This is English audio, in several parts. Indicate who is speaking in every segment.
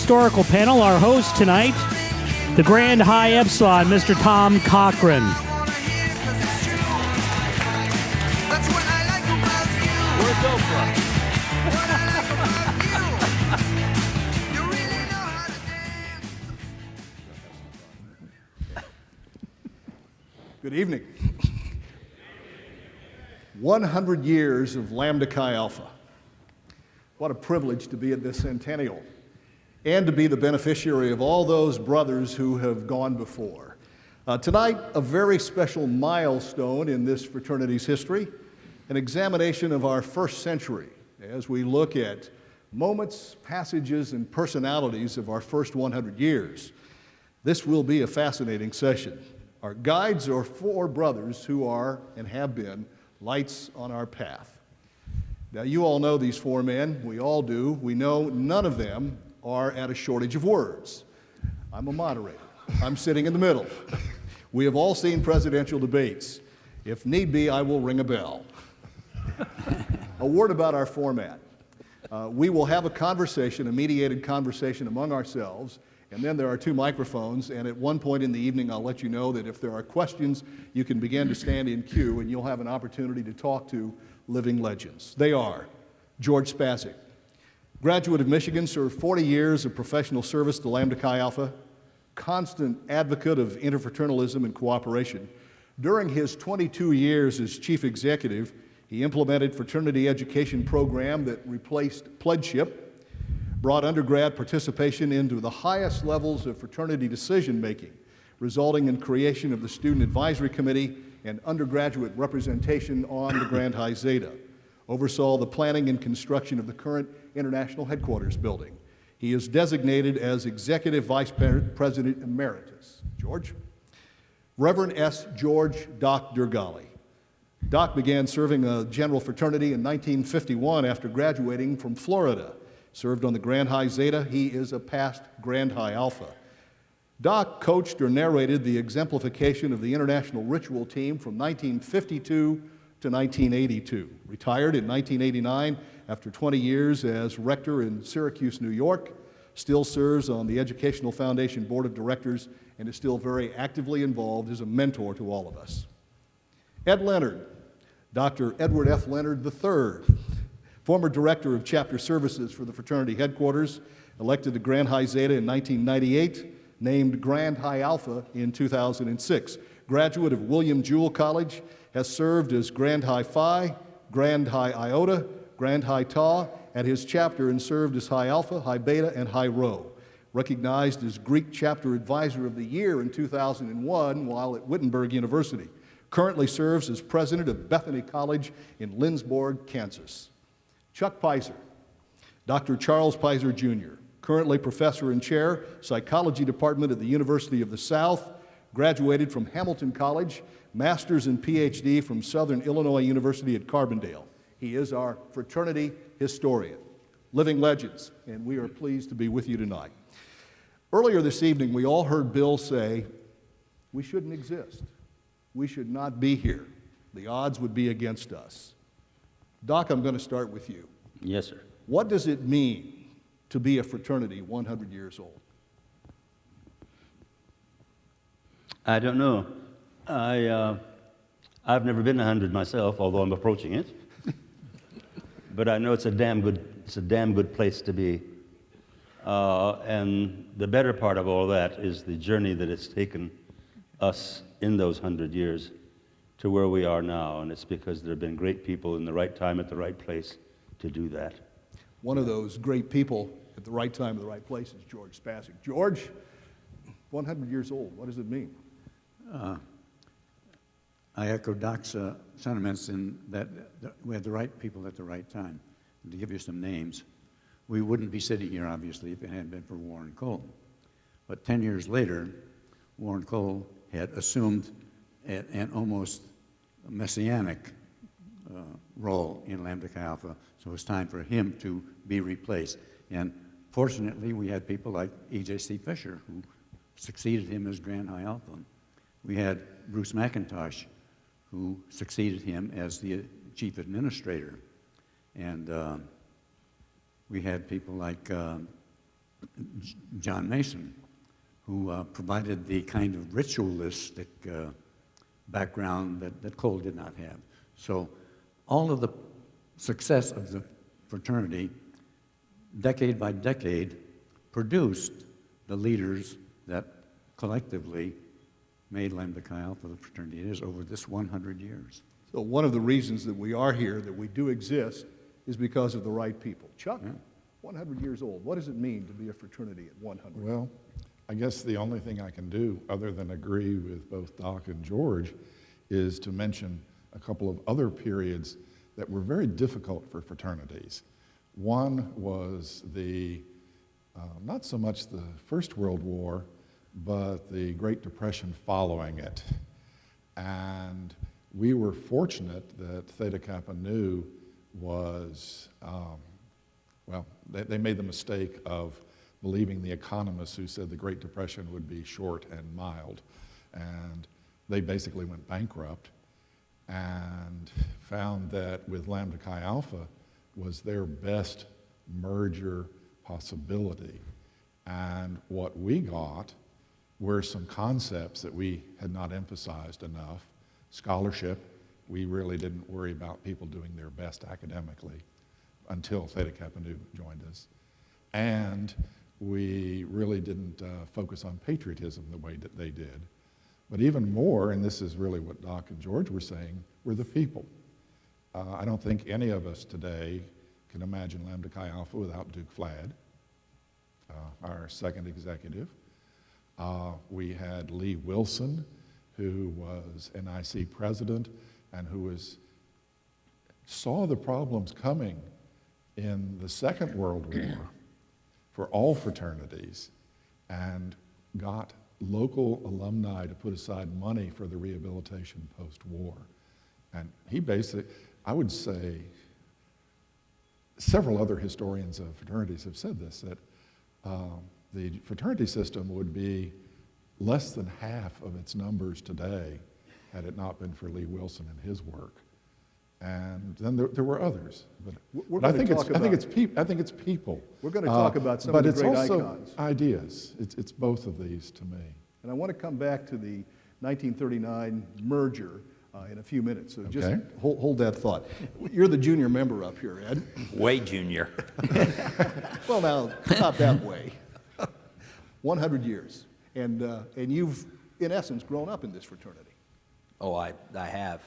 Speaker 1: historical panel. Our host tonight, the Grand High Epsilon, Mr. Tom Cochran.
Speaker 2: Good evening. 100 years of Lambda Chi Alpha. What a privilege to be at this Centennial and to be the beneficiary of all those brothers who have gone before. Tonight, a very special milestone in this fraternity's history, an examination of our first century as we look at moments, passages, and personalities of our first 100 years. This will be a fascinating session. Our guides are four brothers who are and have been lights on our path. Now, you all know these four men. We all do. We know none of them are at a shortage of words. I'm a moderator. I'm sitting in the middle. We have all seen presidential debates. If need be, I will ring a bell. A word about our format. We will have a conversation, a mediated conversation among ourselves, and then there are two microphones, and at one point in the evening, I'll let you know that if there are questions, you can begin to stand in queue, and you'll have an opportunity to talk to living legends. They are George Spasic, graduate of Michigan, served 40 years of professional service to Lambda Chi Alpha, constant advocate of interfraternalism and cooperation. During his 22 years as chief executive, he implemented fraternity education program that replaced pledgeship, brought undergrad participation into the highest levels of fraternity decision-making, resulting in creation of the Student Advisory Committee and undergraduate representation on the Grand High Zeta. Oversaw the planning and construction of the current International Headquarters building. He is designated as Executive Vice President Emeritus. George? Reverend S. George Doc Durgali. Doc began serving a general fraternity in 1951 after graduating from Florida. Served on the Grand High Zeta. He is a past Grand High Alpha. Doc coached or narrated the exemplification of the International Ritual Team from 1952 to 1982. Retired in 1989 after 20 years as rector in Syracuse, New York. Still serves on the Educational Foundation Board of Directors and is still very actively involved as a mentor to all of us. Ed Leonard, Dr. Edward F. Leonard III. Former director of chapter services for the fraternity headquarters, elected to Grand High Zeta in 1998, named Grand High Alpha in 2006. Graduate of William Jewell College, has served as Grand High Phi, Grand High Iota, Grand High Tau at his chapter and served as High Alpha, High Beta, and High Rho. Recognized as Greek Chapter Advisor of the Year in 2001 while at Wittenberg University. Currently serves as president of Bethany College in Lindsborg, Kansas. Chuck Pizer, Dr. Charles Pizer Jr., currently professor and chair, psychology department at the University of the South, graduated from Hamilton College, master's and PhD from Southern Illinois University at Carbondale. He is our fraternity historian, living legends, and we are pleased to be with you tonight. Earlier this evening, we all heard Bill say, we shouldn't exist. We should not be here. The odds would be against us. Doc, I'm going to start with you.
Speaker 3: Yes, sir.
Speaker 2: What does it mean to be a fraternity 100 years old?
Speaker 3: I don't know. I've never been 100 myself, although I'm approaching it. But I know it's a damn good place to be. And the better part of all that is the journey that it's taken us in those 100 years to where we are now, and it's because there have been great people in the right time at the right place to do that.
Speaker 2: One of those great people at the right time, at the right place is George Spasic. George, 100 years old, what does it mean?
Speaker 4: I echo Doc's sentiments in that we had the right people at the right time. And to give you some names, we wouldn't be sitting here, obviously, if it hadn't been for Warren Cole. But 10 years later, Warren Cole had assumed an almost messianic role in Lambda Chi Alpha, so it was time for him to be replaced. And fortunately, we had people like E.J.C. Fisher, who succeeded him as Grand High Alpha. We had Bruce McIntosh, who succeeded him as the chief administrator. And we had people like John Mason, who provided the kind of ritualistic background that Cole did not have. So all of the success of the fraternity, decade by decade, produced the leaders that collectively made Lambda Chi Alpha the fraternity it is over this 100 years.
Speaker 2: So one of the reasons that we are here, that we do exist, is because of the right people. Chuck,
Speaker 4: Yeah.
Speaker 2: 100 years old. What does it mean to be a fraternity at 100?
Speaker 5: Well, I guess the only thing I can do, other than agree with both Doc and George, is to mention a couple of other periods that were very difficult for fraternities. One was not so much the First World War, but the Great Depression following it. And we were fortunate that Theta Kappa Nu was, they made the mistake of believing the economists who said the Great Depression would be short and mild. And they basically went bankrupt and found that with Lambda Chi Alpha was their best merger possibility. And what we got were some concepts that we had not emphasized enough. Scholarship, we really didn't worry about people doing their best academically until Theta Kappa Nu joined us. And we really didn't focus on patriotism the way that they did. But even more, and this is really what Doc and George were saying, were the people. I don't think any of us today can imagine Lambda Chi Alpha without Duke Flad, our second executive. We had Lee Wilson, who was NIC president and who saw the problems coming in the Second World War for all fraternities and got local alumni to put aside money for the rehabilitation post-war. And he basically, I would say, several other historians of fraternities have said this, that the fraternity system would be less than half of its numbers today had it not been for Lee Wilson and his work. And then there were others, but I think it's people.
Speaker 2: We're going to talk about some of the great icons.
Speaker 5: But it's also ideas. It's both of these to me.
Speaker 2: And I want to come back to the 1939 merger in a few minutes, so just
Speaker 5: Okay.
Speaker 2: hold that thought. You're the junior member up here, Ed.
Speaker 6: Way junior.
Speaker 2: Well, now, not that way. 100 years, and you've, in essence, grown up in this fraternity.
Speaker 6: Oh, I have.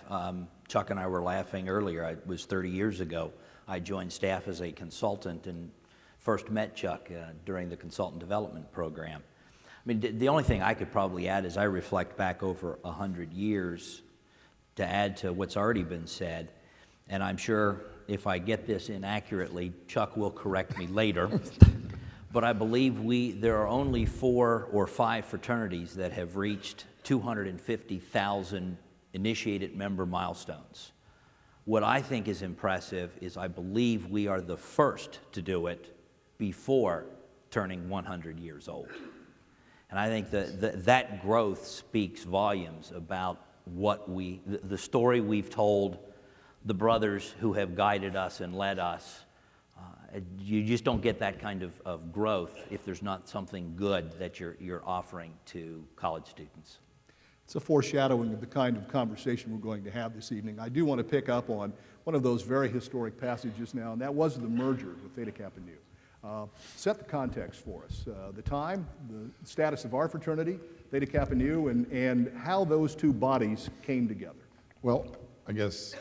Speaker 6: Chuck and I were laughing earlier. It was 30 years ago. I joined staff as a consultant and first met Chuck during the consultant development program. I mean, the only thing I could probably add is I reflect back over 100 years to add to what's already been said, and I'm sure if I get this inaccurately, Chuck will correct me later. But I believe there are only 4 or 5 fraternities that have reached 250,000 initiated member milestones. What I think is impressive is I believe we are the first to do it before turning 100 years old. And I think that growth speaks volumes about the story we've told, the brothers who have guided us and led us. You just don't get that kind of growth if there's not something good that you're offering to college students.
Speaker 2: It's a foreshadowing of the kind of conversation we're going to have this evening. I do want to pick up on one of those very historic passages now, and that was the merger with Theta Kappa Nu. Set the context for us, the time, the status of our fraternity, Theta Kappa Nu, and how those two bodies came together.
Speaker 5: Well, I guess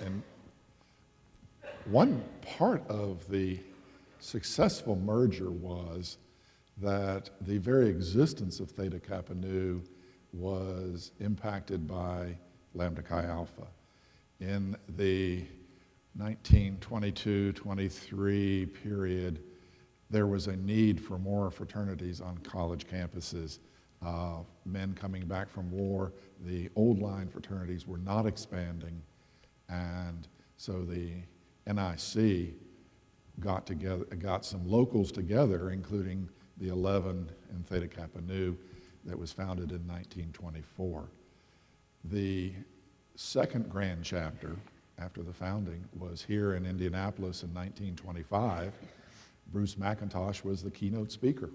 Speaker 5: one part of the successful merger was that the very existence of Theta Kappa Nu was impacted by Lambda Chi Alpha. In the 1922-23 period, there was a need for more fraternities on college campuses. Men coming back from war, the old line fraternities were not expanding, and so the NIC got some locals together, including the 11 in Theta Kappa Nu that was founded in 1924. The second grand chapter after the founding was here in Indianapolis in 1925. Bruce McIntosh was the keynote speaker,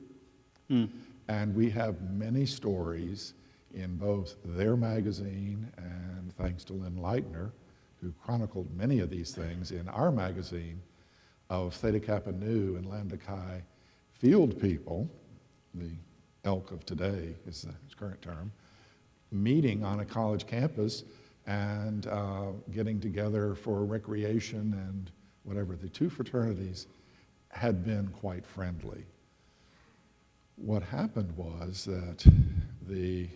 Speaker 5: And we have many stories in both their magazine and thanks to Lynn Leitner, who chronicled many of these things in our magazine, of Theta Kappa Nu and Lambda Chi field people, the elk of today is its current term, meeting on a college campus and getting together for recreation and whatever. The two fraternities had been quite friendly. What happened was that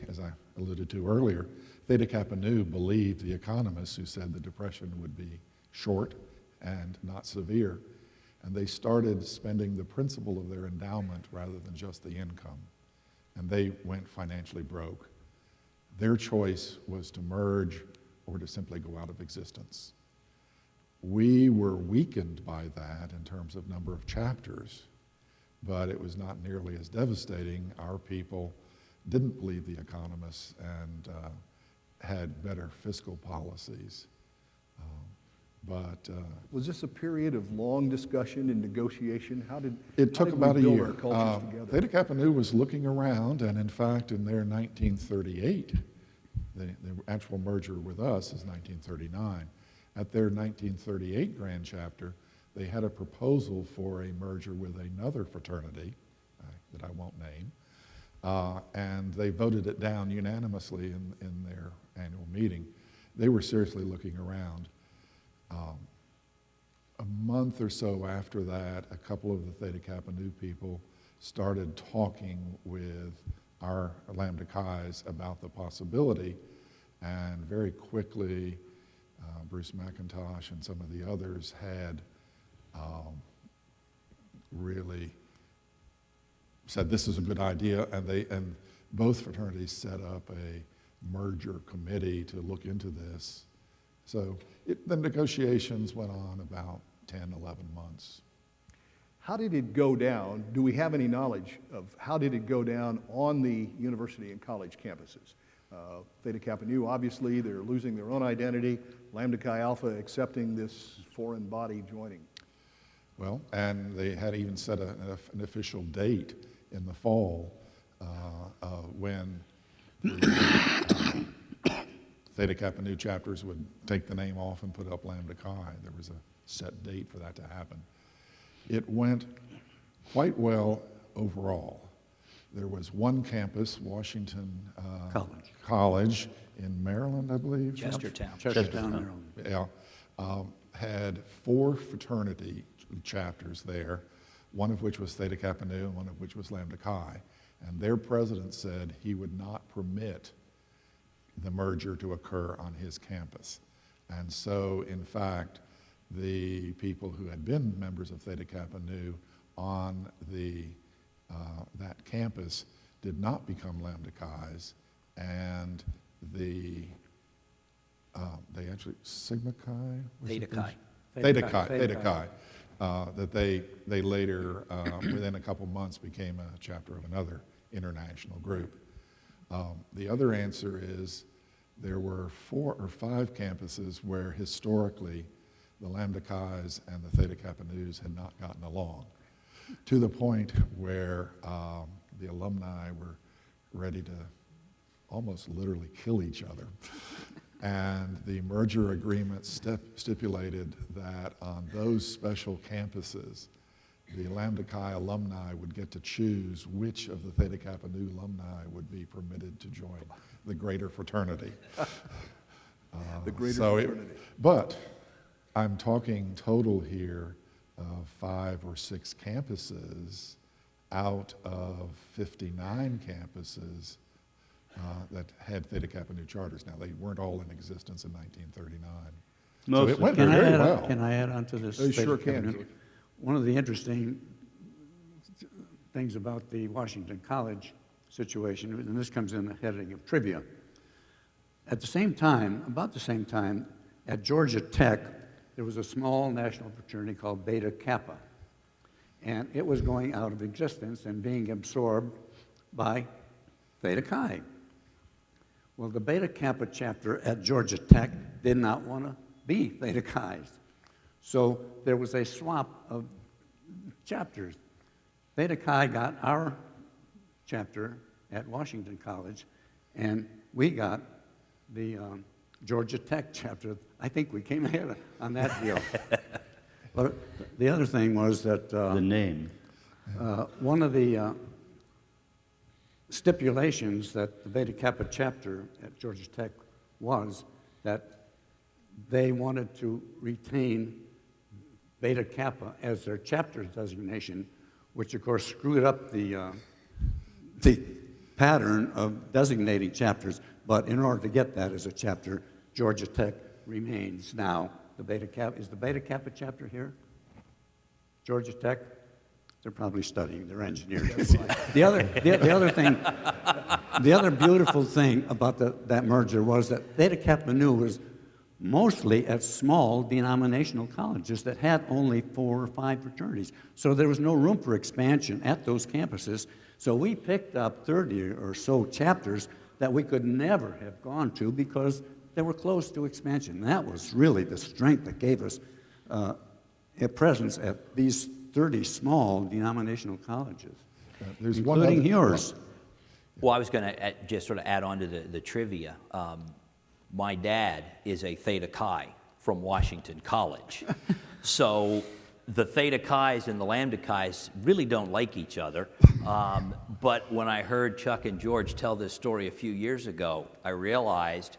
Speaker 5: as I alluded to earlier, Theta Kappa Nu believed the economists who said the depression would be short and not severe, and they started spending the principal of their endowment rather than just the income, and they went financially broke. Their choice was to merge or to simply go out of existence. We were weakened by that in terms of number of chapters, but it was not nearly as devastating. Our people didn't believe the economists and had better fiscal policies.
Speaker 2: Was this a period of long discussion and negotiation?
Speaker 5: It took about a
Speaker 2: build
Speaker 5: year.
Speaker 2: our cultures together?
Speaker 5: Theta Kappa Nu was looking around, and in fact, in their 1938, the actual merger with us is 1939. At their 1938 grand chapter, they had a proposal for a merger with another fraternity that I won't name, and they voted it down unanimously in their annual meeting. They were seriously looking around. A month or so after that, a couple of the Theta Kappa Nu people started talking with our Lambda Chi's about the possibility, and very quickly Bruce McIntosh and some of the others had really said this is a good idea, and both fraternities set up a merger committee to look into this. So the negotiations went on about 10, 11 months.
Speaker 2: How did it go down? Do we have any knowledge of how did it go down on the university and college campuses? Theta Kappa Nu, obviously, they're losing their own identity. Lambda Chi Alpha accepting this foreign body joining.
Speaker 5: Well, and they had even set an official date in the fall when the Theta Kappa Nu chapters would take the name off and put up Lambda Chi. There was a set date for that to happen. It went quite well overall. There was one campus, Washington College in Maryland, I believe.
Speaker 6: Chestertown,
Speaker 4: Maryland.
Speaker 5: Yeah, had 4 fraternity chapters there, one of which was Theta Kappa Nu and one of which was Lambda Chi. And their president said he would not permit the merger to occur on his campus. And so, in fact, the people who had been members of Theta Kappa Nu on that campus did not become Lambda Chi's, and they actually, Sigma Chi?
Speaker 6: Theta Chi.
Speaker 5: Theta Chi. That they later, within a couple months, became a chapter of another international group. The other answer is there were 4 or 5 campuses where historically the Lambda Chi's and the Theta Kappa Nu's had not gotten along, to the point where the alumni were ready to almost literally kill each other. And the merger agreement stipulated that on those special campuses, the Lambda Chi alumni would get to choose which of the Theta Kappa Nu alumni would be permitted to join the greater fraternity.
Speaker 2: The greater fraternity.
Speaker 5: But I'm talking total here of 5 or 6 campuses out of 59 campuses that had Theta Kappa Nu charters. Now, they weren't all in existence in 1939. So it went very well.
Speaker 4: Can I add on to this?
Speaker 2: You sure can.
Speaker 4: One of the interesting things about the Washington College situation, and this comes in the heading of trivia. At the same time, about the same time, at Georgia Tech, there was a small national fraternity called Beta Kappa, and it was going out of existence and being absorbed by Theta Chi. Well, the Beta Kappa chapter at Georgia Tech did not want to be Theta Chi's. So there was a swap of chapters. Theta Chi got our chapter at Washington College, and we got the Georgia Tech chapter. I think we came ahead on that deal. But the other thing was that
Speaker 3: The name.
Speaker 4: one of the stipulations that the Beta Kappa chapter at Georgia Tech was that they wanted to retain Beta Kappa as their chapter designation, which of course screwed up the pattern of designating chapters. But in order to get that as a chapter, Georgia Tech remains now the Beta Kappa. Is the Beta Kappa chapter here? Georgia Tech? They're probably studying. They're engineers. The other beautiful thing about that merger was that Theta Kappa Nu was mostly at small denominational colleges that had only 4 or 5 fraternities. So there was no room for expansion at those campuses. So we picked up 30 or so chapters that we could never have gone to because they were close to expansion. That was really the strength that gave us a presence at these 30 small denominational colleges,
Speaker 5: There's
Speaker 4: including yours.
Speaker 6: Well, I was going to just sort of add on to the trivia. My dad is a Theta Chi from Washington College. So the Theta Chi's and the Lambda Chi's really don't like each other. But when I heard Chuck and George tell this story a few years ago, I realized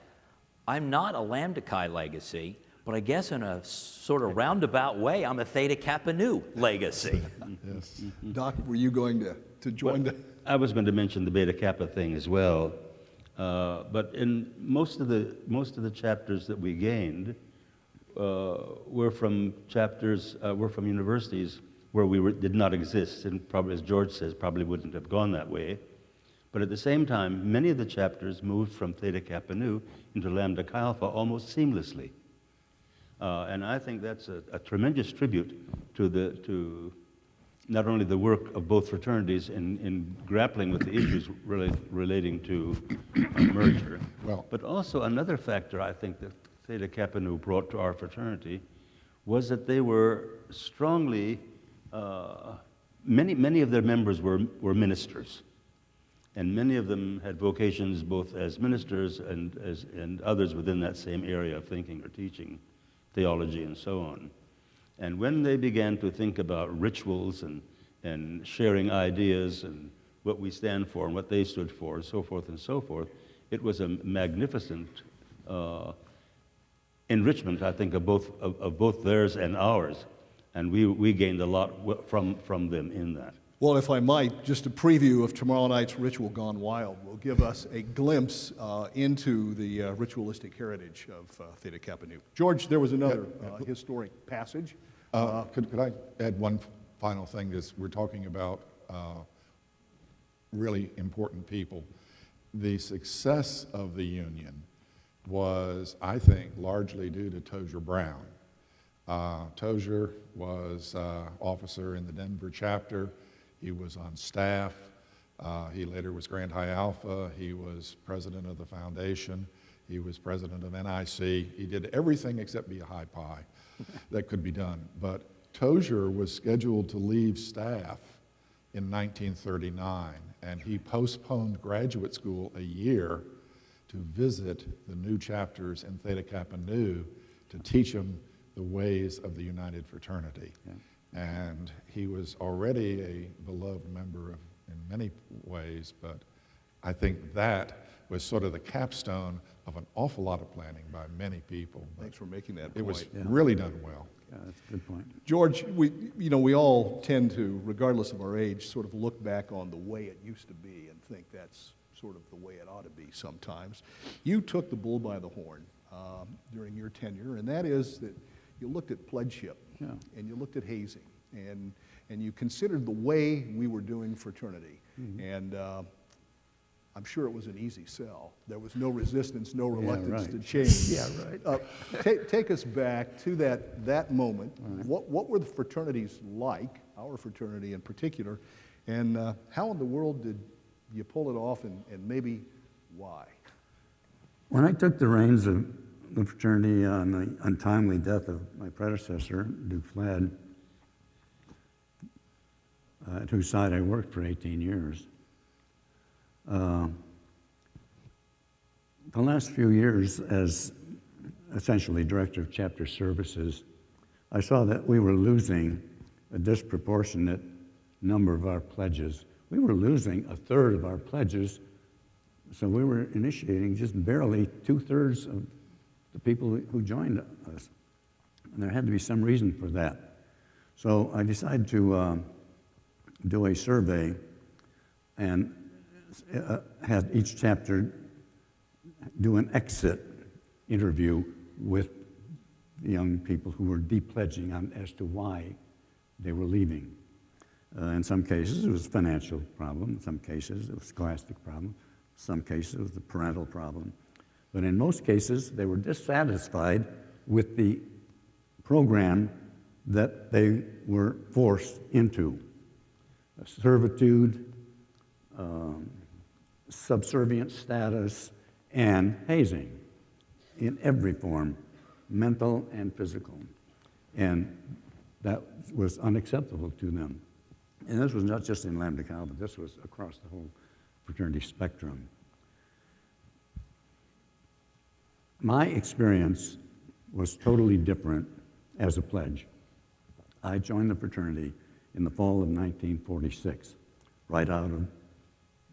Speaker 6: I'm not a Lambda Chi legacy, but I guess in a sort of roundabout way, I'm a Theta Kappa Nu legacy.
Speaker 5: Yes.
Speaker 2: Doc, were you going to join the...
Speaker 3: I was going to mention the Beta Kappa thing as well, but in most of the chapters that we gained were from universities where did not exist, and probably, as George says, probably wouldn't have gone that way. But at the same time, many of the chapters moved from Theta Kappa Nu into Lambda Chi Alpha almost seamlessly. And I think that's a tremendous tribute to not only the work of both fraternities in grappling with the issues relating to merger, but also another factor I think that Theta Kappa Nu brought to our fraternity was that they were strongly, many of their members were ministers. And many of them had vocations both as ministers and others within that same area of thinking or teaching, theology and so on. And when they began to think about rituals and sharing ideas and what we stand for and what they stood for and so forth, it was a magnificent enrichment, I think, of both theirs and ours. And we gained a lot from them in that.
Speaker 2: Well, if I might, just a preview of tomorrow night's Ritual Gone Wild will give us a glimpse into the ritualistic heritage of Theta Kappa Nu. George, there was another historic passage.
Speaker 5: Could I add one final thing? Is we're talking about really important people. The success of the Union was, I think, largely due to Tozier Brown. Tozier was officer in the Denver chapter. He was on staff. He later was Grand High Alpha. He was president of the foundation. He was president of NIC. He did everything except be a high pi that could be done. But Tozier was scheduled to leave staff in 1939, and he postponed graduate school a year to visit the new chapters in Theta Kappa Nu to teach them the ways of the United Fraternity. Yeah. And he was already a beloved member in many ways, but I think that was sort of the capstone of an awful lot of planning by many people.
Speaker 2: Thanks for making that point.
Speaker 5: It was really done well.
Speaker 4: Yeah, that's a good point.
Speaker 2: George, we all tend to, regardless of our age, sort of look back on the way it used to be and think that's sort of the way it ought to be sometimes. You took the bull by the horn during your tenure, and that is that you looked at pledgeship, and you looked at hazing, and you considered the way we were doing fraternity. Mm-hmm. And I'm sure it was an easy sell. There was no resistance, no reluctance to change.
Speaker 4: Yeah, right.
Speaker 2: Take us back to that moment. Right. What were the fraternities like, our fraternity in particular, and how in the world did you pull it off, and maybe why?
Speaker 4: When I took the reins of the fraternity on the untimely death of my predecessor, Duke Fled, at whose side I worked for 18 years, The last few years as essentially director of chapter services, I saw that we were losing a disproportionate number of our pledges. We were losing a third of our pledges, so we were initiating just barely 2/3 of the people who joined us. And there had to be some reason for that. So I decided to do a survey and had each chapter do an exit interview with the young people who were de-pledging on as to why they were leaving. In some cases, it was a financial problem. In some cases, it was a scholastic problem. In some cases, it was a parental problem. But in most cases, they were dissatisfied with the program that they were forced into. Servitude, subservient status, and hazing in every form, mental and physical. And that was unacceptable to them. And this was not just in Lambda Chi, but this was across the whole fraternity spectrum. My experience was totally different as a pledge. I joined the fraternity in the fall of 1946, right out of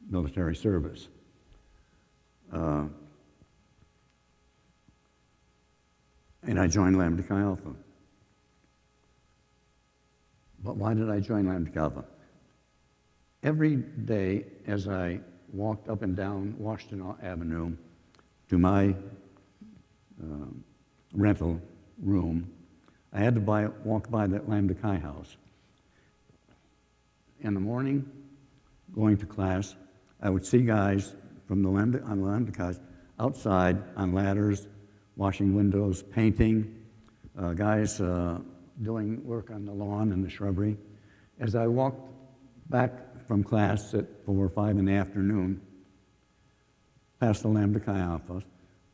Speaker 4: military service. And I joined Lambda Chi Alpha. But why did I join Lambda Chi Alpha? Every day as I walked up and down Washington Avenue to my rental room, I had to walk by that Lambda Chi house. In the morning, going to class, I would see guys from the Lambda Chi's outside on ladders, washing windows, painting, guys doing work on the lawn and the shrubbery. As I walked back from class at 4 or 5 in the afternoon, past the Lambda Chi Alpha,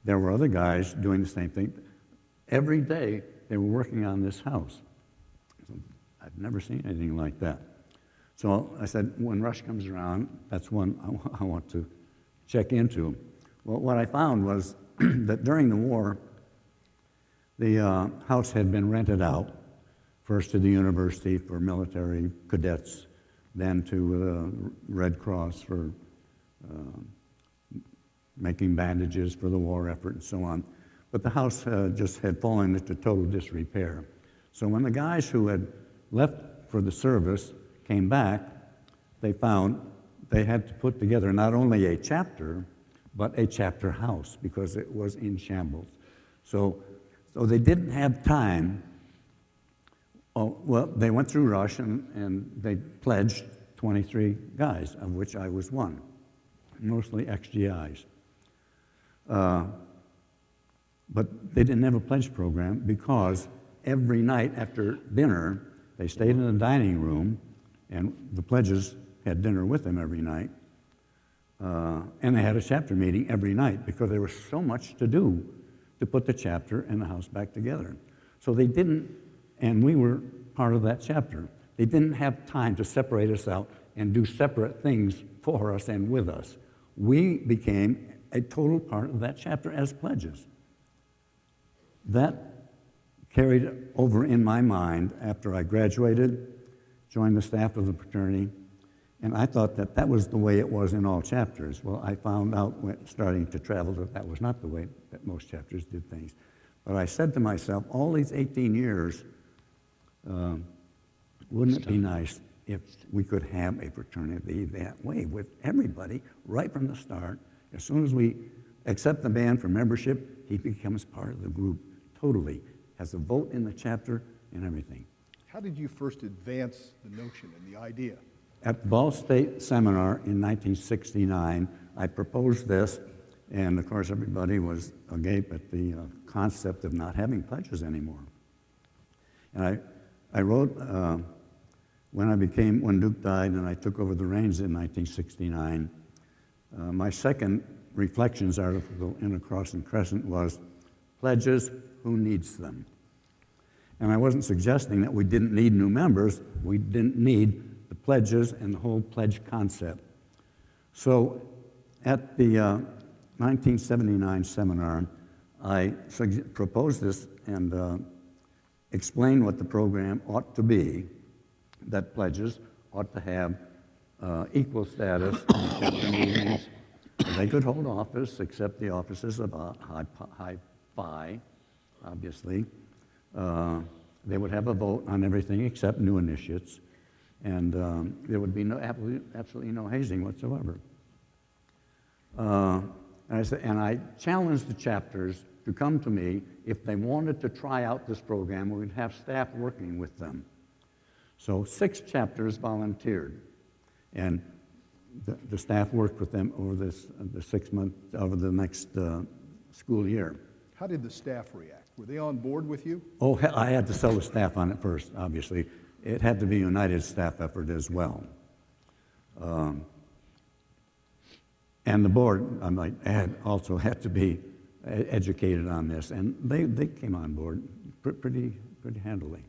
Speaker 4: there were other guys doing the same thing. Every day, they were working on this house. So I've never seen anything like that. So I said, when rush comes around, that's one I want to check into. Well, what I found was that during the war, the house had been rented out, first to the university for military cadets, then to Red Cross for making bandages for the war effort and so on. But the house just had fallen into total disrepair. So when the guys who had left for the service came back, they found they had to put together not only a chapter, but a chapter house because it was in shambles. So they didn't have time. Oh, well, they went through rush and they pledged 23 guys, of which I was one, mostly ex-GIs. But they didn't have a pledge program because every night after dinner, they stayed in the dining room, and the pledges had dinner with them every night. And they had a chapter meeting every night because there was so much to do to put the chapter and the house back together. So they didn't, and we were part of that chapter. They didn't have time to separate us out and do separate things for us and with us. We became a total part of that chapter as pledges. That carried over in my mind after I graduated, joined the staff of the fraternity, and I thought that that was the way it was in all chapters. Well, I found out when starting to travel that that was not the way that most chapters did things. But I said to myself, all these 18 years, wouldn't it be nice if we could have a fraternity that way with everybody right from the start? As soon as we accept the man for membership, he becomes part of the group totally, has a vote in the chapter and everything.
Speaker 2: How did you first advance the notion and the idea?
Speaker 4: At the Ball State Seminar in 1969, I proposed this, and of course everybody was agape at the concept of not having pledges anymore. And I wrote, when Duke died and I took over the reins in 1969, my second reflections article in A Cross and Crescent was, pledges, who needs them? And I wasn't suggesting that we didn't need new members, we didn't need the pledges and the whole pledge concept. So At the 1979 seminar, I proposed this and explained what the program ought to be, that pledges ought to have equal status in chapter meetings. They could hold office, except the offices of high phi, obviously. They would have a vote on everything except new initiates, and there would be absolutely no hazing whatsoever. And I challenged the chapters to come to me if they wanted to try out this program. We'd have staff working with them. So 6 chapters volunteered, and the staff worked with them over the 6 months, over the next school year.
Speaker 2: How did the staff react? Were they on board with you?
Speaker 4: Oh, I had to sell the staff on it first, obviously. It had to be a united staff effort as well. And the board, I might add, also had to be educated on this, and they came on board pretty handily.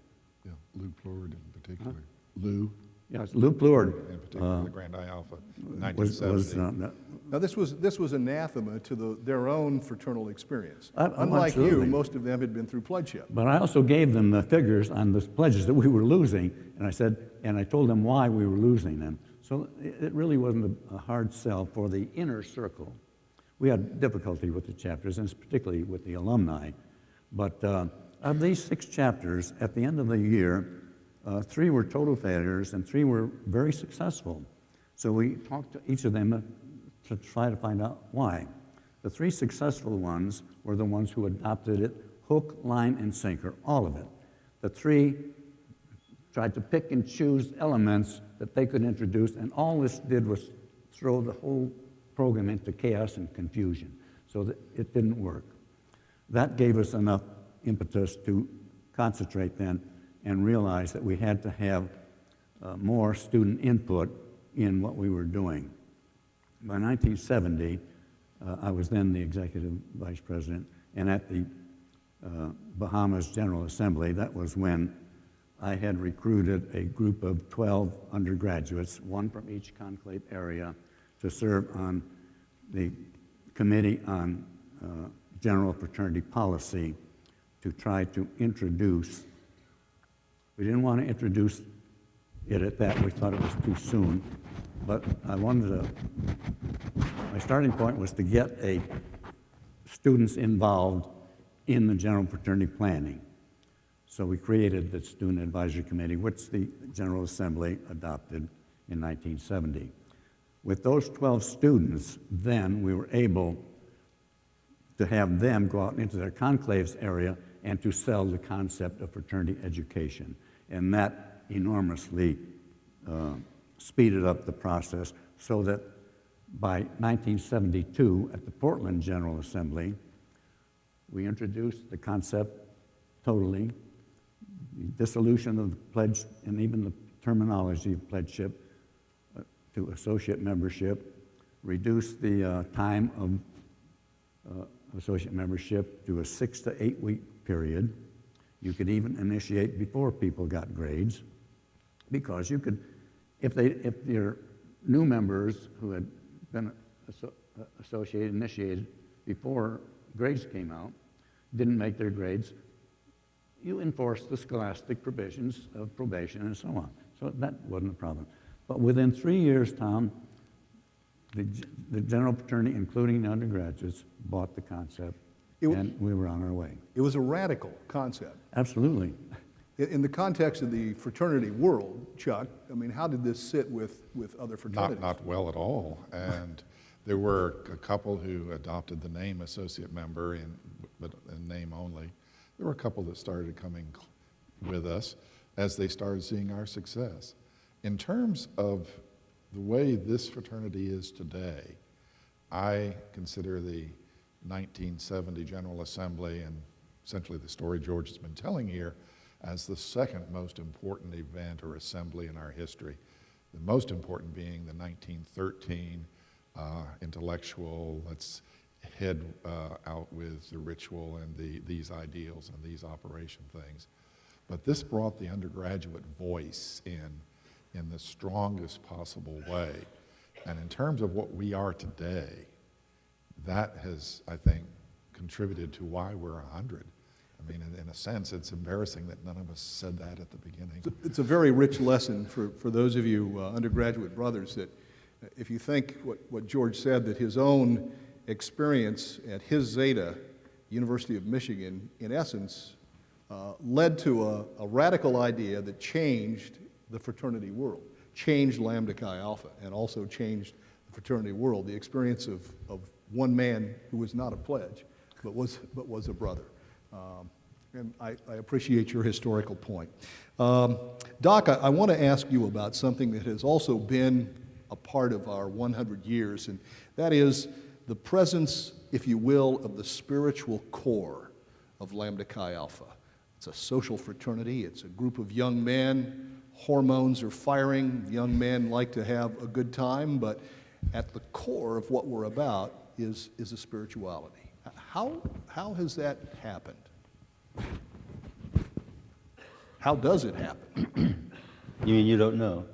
Speaker 5: Yeah, Lou Plord in particular. Lou
Speaker 4: Yes, Lou Plord
Speaker 5: in particular, the Grand Chi Alpha, 1970.
Speaker 2: Now, this was anathema to their own fraternal experience.
Speaker 4: Oh,
Speaker 2: Unlike you,
Speaker 4: absolutely.
Speaker 2: most of them had been through pledgeship.
Speaker 4: But I also gave them the figures on the pledges that we were losing, and I told them why we were losing them. So it really wasn't a hard sell for the inner circle. We had difficulty with the chapters, and particularly with the alumni. But of these 6 chapters, at the end of the year, 3 were total failures and 3 were very successful. So we talked to each of them to try to find out why. The 3 successful ones were the ones who adopted it hook, line, and sinker, all of it. The 3 tried to pick and choose elements that they could introduce, and all this did was throw the whole program into chaos and confusion, so that it didn't work. That gave us enough impetus to concentrate then and realize that we had to have more student input in what we were doing. By 1970, I was then the executive vice president, and at the Bahamas General Assembly, that was when I had recruited a group of 12 undergraduates, 1 from each conclave area, to serve on the Committee on General Fraternity Policy to try to introduce. We didn't want to introduce it at that. We thought it was too soon. But my starting point was to get students involved in the general fraternity planning. So we created the Student Advisory Committee, which the General Assembly adopted in 1970. With those 12 students, then we were able to have them go out into their conclaves area and to sell the concept of fraternity education. And that enormously speeded up the process, so that by 1972, at the Portland General Assembly, we introduced the concept totally, the dissolution of the pledge, and even the terminology of pledgeship to associate membership, reduced the time of associate membership to a 6 to 8 week period. You could even initiate before people got grades, because you could, if your new members who had been initiated before grades came out, didn't make their grades, you enforced the scholastic provisions of probation and so on. So that wasn't a problem. But within 3 years, Tom, the general fraternity, including the undergraduates, bought the concept, and we were on our way.
Speaker 2: It was a radical concept.
Speaker 4: Absolutely.
Speaker 2: In the context of the fraternity world, Chuck, I mean, how did this sit with other fraternities?
Speaker 5: Not well at all. And there were a couple who adopted the name associate member, but in name only. There were a couple that started coming with us as they started seeing our success. In terms of the way this fraternity is today, I consider the 1970 General Assembly, and essentially the story George has been telling here, as the second most important event or assembly in our history. The most important being the 1913 intellectual, let's head out with the ritual and these ideals and these operation things. But this brought the undergraduate voice in the strongest possible way. And in terms of what we are today, that has, I think, contributed to why we're 100. I mean, in a sense, it's embarrassing that none of us said that at the beginning.
Speaker 2: It's a very rich lesson for those of you undergraduate brothers, that if you think what George said, that his own experience at his Zeta, University of Michigan, in essence, led to a radical idea that changed the fraternity world, changed Lambda Chi Alpha, and also changed the fraternity world, the experience of one man who was not a pledge, but was a brother. And I appreciate your historical point. Doc, I want to ask you about something that has also been a part of our 100 years, and that is the presence, if you will, of the spiritual core of Lambda Chi Alpha. It's a social fraternity. It's a group of young men. Hormones are firing. Young men like to have a good time, but at the core of what we're about is a spirituality. How has that happened? How does it happen?
Speaker 3: You mean you don't know?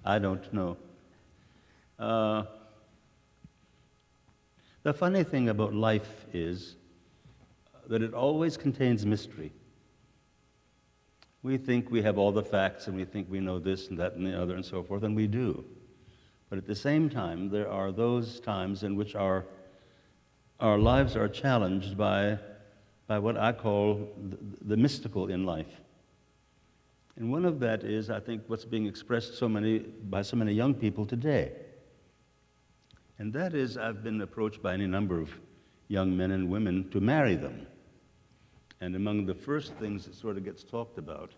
Speaker 3: I don't know. The funny thing about life is that it always contains mystery. We think we have all the facts, and we think we know this and that and the other and so forth, and we do. But at the same time, there are those times in which our lives are challenged by what I call the mystical in life. And one of that is, I think, what's being expressed by so many young people today. And that is, I've been approached by any number of young men and women to marry them. And among the first things that sort of gets talked about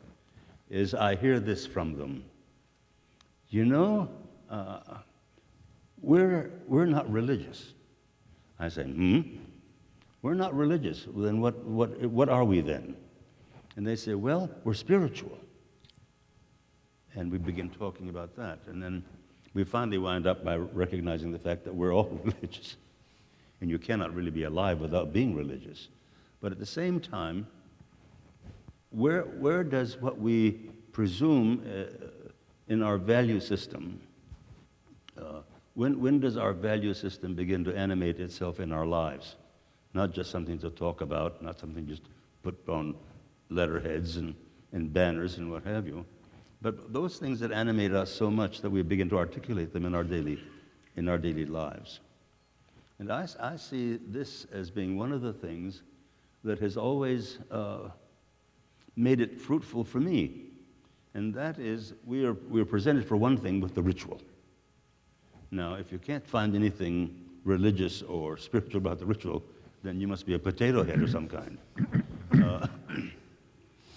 Speaker 3: is I hear this from them. You know, we're not religious. I say, we're not religious. Well, then what are we then? And they say, well, we're spiritual. And we begin talking about that. And then we finally wind up by recognizing the fact that we're all religious. And you cannot really be alive without being religious. But at the same time, where does what we presume in our value system, when does our value system begin to animate itself in our lives? Not just something to talk about, not something just put on letterheads and banners and what have you, but those things that animate us so much that we begin to articulate them in our daily lives. And I see this as being one of the things that has always made it fruitful for me. And that is, we are presented for one thing with the ritual. Now, if you can't find anything religious or spiritual about the ritual, then you must be a potato head of some kind.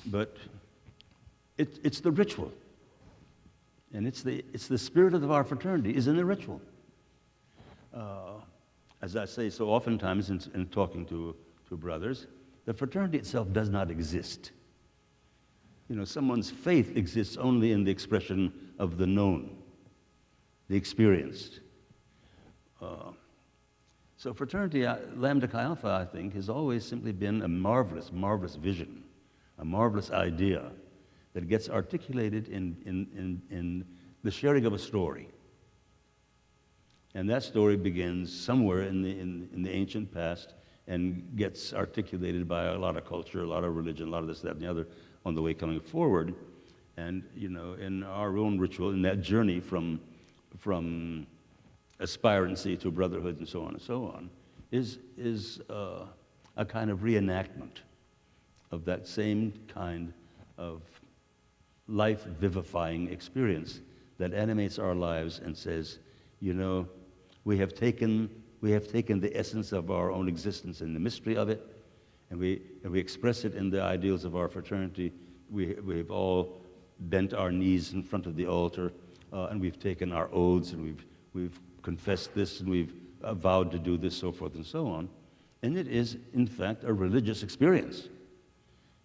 Speaker 3: But it's the ritual. And it's the spirit of our fraternity is in the ritual. As I say so oftentimes in talking to brothers, the fraternity itself does not exist. You know, someone's faith exists only in the expression of the known, the experienced. So fraternity, Lambda Chi Alpha, I think, has always simply been a marvelous, marvelous vision, a marvelous idea that gets articulated in the sharing of a story. And that story begins somewhere in the ancient past and gets articulated by a lot of culture, a lot of religion, a lot of this, that, and the other on the way coming forward. And, you know, in our own ritual, in that journey from aspirancy to brotherhood and so on, is a kind of reenactment of that same kind of life-vivifying experience that animates our lives and says, you know, we have taken the essence of our own existence and the mystery of it, and we express it in the ideals of our fraternity. We've all bent our knees in front of the altar, and we've taken our oaths, and we've confessed this, and we've vowed to do this, so forth and so on. And it is, in fact, a religious experience.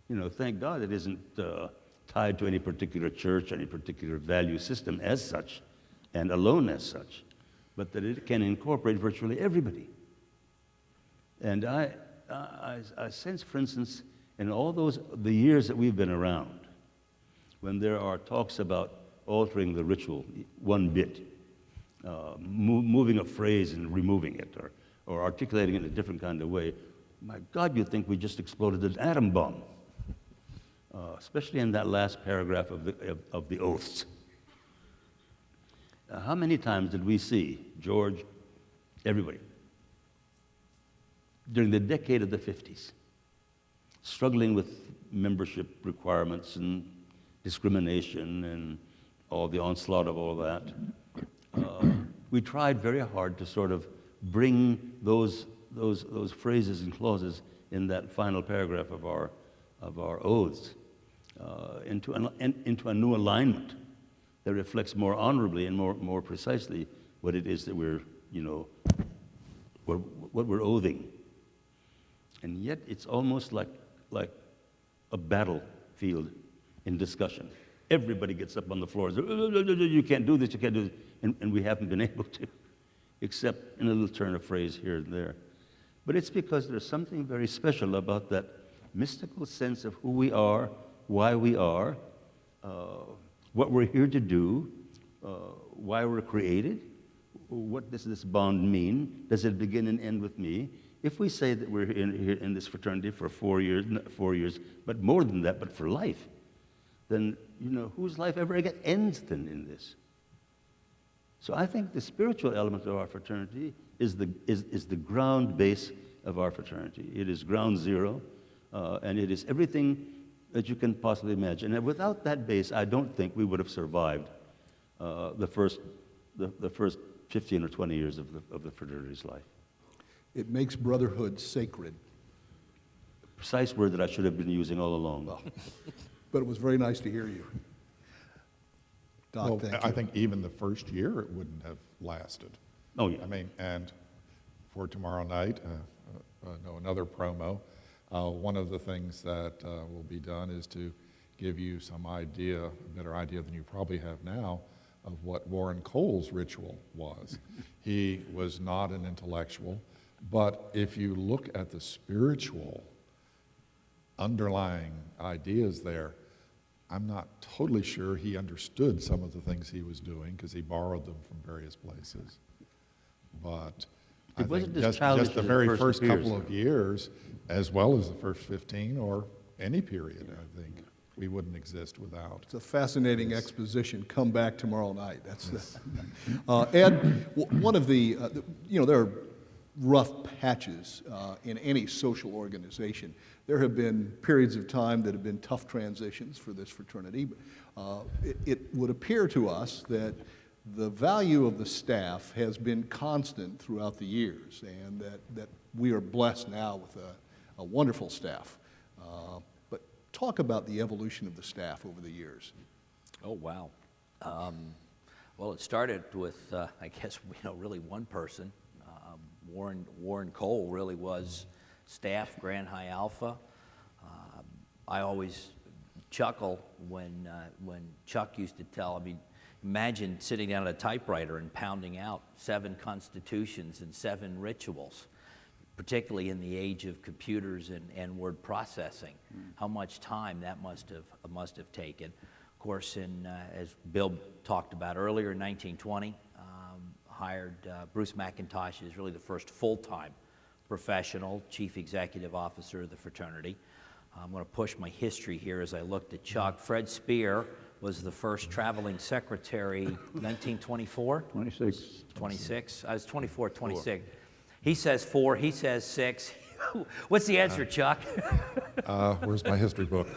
Speaker 3: You know, thank God it isn't tied to any particular church, any particular value system as such, and alone as such, but that it can incorporate virtually everybody. And I sense, for instance, in all the years that we've been around, when there are talks about altering the ritual one bit, moving a phrase and removing it, or articulating it in a different kind of way, my God, you'd think we just exploded an atom bomb, especially in that last paragraph of the oaths. How many times did we see George, everybody, during the decade of the 50s, struggling with membership requirements and discrimination and all the onslaught of all that? We tried very hard to sort of bring those phrases and clauses in that final paragraph of our oaths into a new alignment that reflects more honorably and more precisely what it is that we're, what we're oathing. And yet it's almost like a battlefield in discussion. Everybody gets up on the floor and says, you can't do this, you can't do this, and we haven't been able to, except in a little turn of phrase here and there. But it's because there's something very special about that mystical sense of who we are, why we are, what we're here to do, why we're created. What does this bond mean? Does it begin and end with me? If we say that we're here in this fraternity for 4 years, but more than that, but for life, then, whose life ever again ends then in this? So I think the spiritual element of our fraternity is the ground base of our fraternity. It is ground zero, and it is everything that you can possibly imagine. And without that base, I don't think we would have survived the first 15 or 20 years of the fraternity's life.
Speaker 2: It makes brotherhood sacred.
Speaker 3: Precise word that I should have been using all along.
Speaker 2: Well, but it was very nice to hear you. Doc,
Speaker 5: Well,
Speaker 2: thank you.
Speaker 5: I think even the first year it wouldn't have lasted.
Speaker 3: Oh, yeah.
Speaker 5: I mean, and for tomorrow night, another promo, one of the things that will be done is to give you some idea, a better idea than you probably have now, of what Warren Cole's ritual was. He was not an intellectual, but if you look at the spiritual underlying ideas there, I'm not totally sure he understood some of the things he was doing because he borrowed them from various places. But I
Speaker 3: wasn't
Speaker 5: think
Speaker 3: as childish
Speaker 5: just the
Speaker 3: as it
Speaker 5: very
Speaker 3: first
Speaker 5: first
Speaker 3: appears.
Speaker 5: couple of years, as well as the first 15 or any period, I think, we wouldn't exist without.
Speaker 2: It's a fascinating exposition. Come back tomorrow night. That's Ed, one of the, there are rough patches in any social organization. There have been periods of time that have been tough transitions for this fraternity. It would appear to us that the value of the staff has been constant throughout the years, and that we are blessed now with a wonderful staff. But talk about the evolution of the staff over the years.
Speaker 6: Oh, wow. Well, it started with, I guess, really one person. Warren Cole really was staff, Grand High Alpha. I always chuckle when Chuck used to tell, imagine sitting down at a typewriter and pounding out 7 constitutions and 7 rituals, particularly in the age of computers and word processing. How much time that must have taken. Of course, as Bill talked about earlier, in 1920, hired Bruce McIntosh is really the first full-time professional chief executive officer of the fraternity. I'm going to push my history here as I looked at Chuck. Fred Spear was the first traveling secretary, 1924?
Speaker 4: 26.
Speaker 6: 26. I was 24, 26. He says 4, he says 6. What's the answer, Chuck?
Speaker 5: Where's my history book?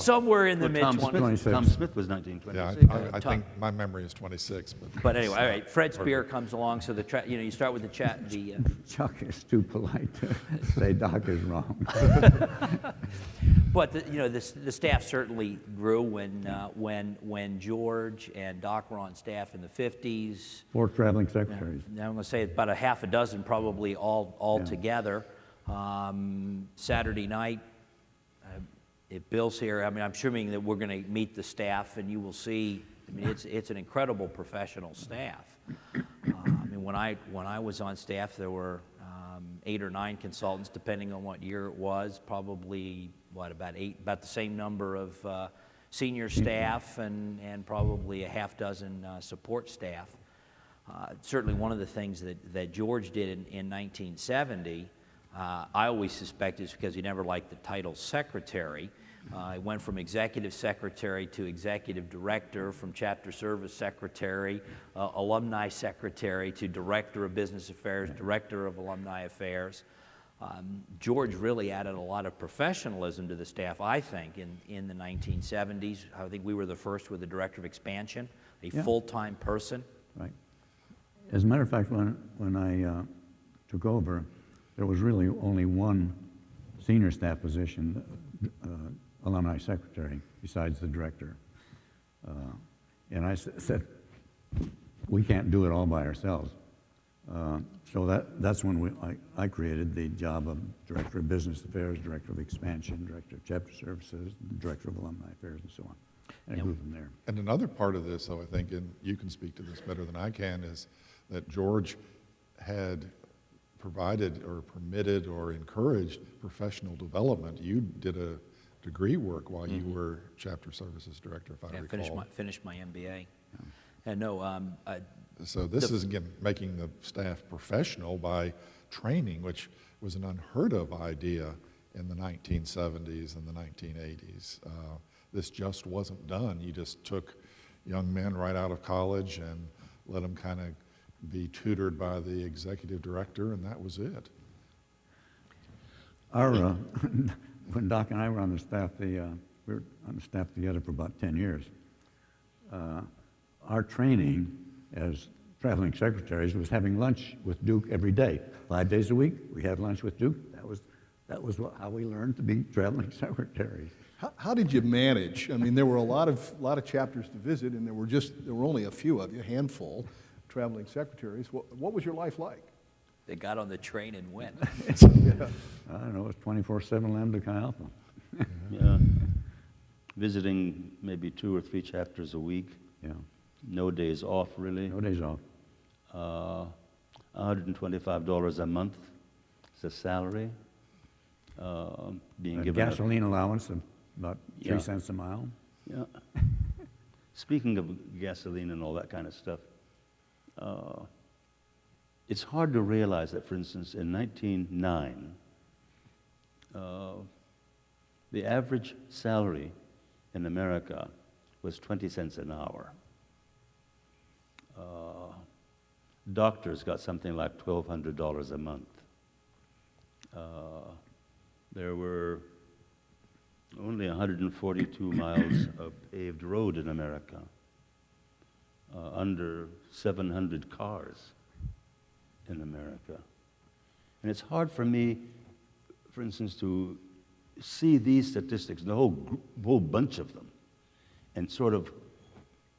Speaker 6: Somewhere in the
Speaker 3: Well,
Speaker 6: mid-20s.
Speaker 3: Tom Smith was 1926.
Speaker 5: Yeah, I think my memory is 26.
Speaker 6: But anyway, all right, Fred Spear comes along, so you start with the
Speaker 4: Chuck is too polite to say Doc is wrong.
Speaker 6: But the staff certainly grew when George and Doc were on staff in the 50s.
Speaker 4: 4 traveling secretaries.
Speaker 6: Now I'm going to say about a half a dozen probably all
Speaker 4: Yeah.
Speaker 6: together. Saturday night, if Bill's here, I'm assuming that we're going to meet the staff, and you will see. It's an incredible professional staff. When I was on staff, there were 8 or 9 consultants, depending on what year it was. Probably about the same number of senior staff and probably a half dozen support staff. Certainly one of the things that George did in 1970, I always suspect is because he never liked the title secretary. He went from executive secretary to executive director, from chapter service secretary, alumni secretary, to director of business affairs, director of alumni affairs. George really added a lot of professionalism to the staff, I think, in the 1970s. I think we were the first with the director of expansion, a full-time person.
Speaker 4: Right. As a matter of fact, when I took over, there was really only one senior staff position, alumni secretary, besides the director. And I said, we can't do it all by ourselves. So that's when I created the job of Director of Business Affairs, Director of Expansion, Director of Chapter Services, Director of Alumni Affairs, and so on. And I moved from there.
Speaker 5: And another part of this, though, I think, and you can speak to this better than I can, is that George had provided or permitted or encouraged professional development. You did a degree work while you were Chapter Services Director, if I recall.
Speaker 6: Finished my MBA. And no,
Speaker 5: So this is, again, making the staff professional by training, which was an unheard of idea in the 1970s and the 1980s. This just wasn't done. You just took young men right out of college and let them kind of be tutored by the executive director, and that was it.
Speaker 4: When Doc and I were on the staff, we were on the staff together for about 10 years. Our training as traveling secretaries was having lunch with Duke every day. 5 days a week, we had lunch with Duke. That was how we learned to be traveling secretaries.
Speaker 2: How did you manage? I mean, there were a lot of chapters to visit, and there were only a few of you, a handful, traveling secretaries. What was your life like?
Speaker 6: they got on the train and went.
Speaker 4: I don't know, it's 24/7 Lambda Chi Alpha.
Speaker 3: Yeah. Visiting maybe 2 or 3 chapters a week.
Speaker 4: Yeah,
Speaker 3: No days off, really.
Speaker 4: no days off.
Speaker 3: $125 a month is a salary. Being
Speaker 4: A
Speaker 3: given
Speaker 4: gasoline allowance of about 3
Speaker 3: Yeah.
Speaker 4: cents a mile.
Speaker 3: Yeah. Speaking of gasoline and all that kind of stuff, it's hard to realize that, for instance, in 1909, the average salary in America was 20 cents an hour. Doctors got something like $1,200 a month. There were only 142 miles of paved road in America, under 700 cars in America. And it's hard for me, for instance, to see these statistics, the whole bunch of them, and sort of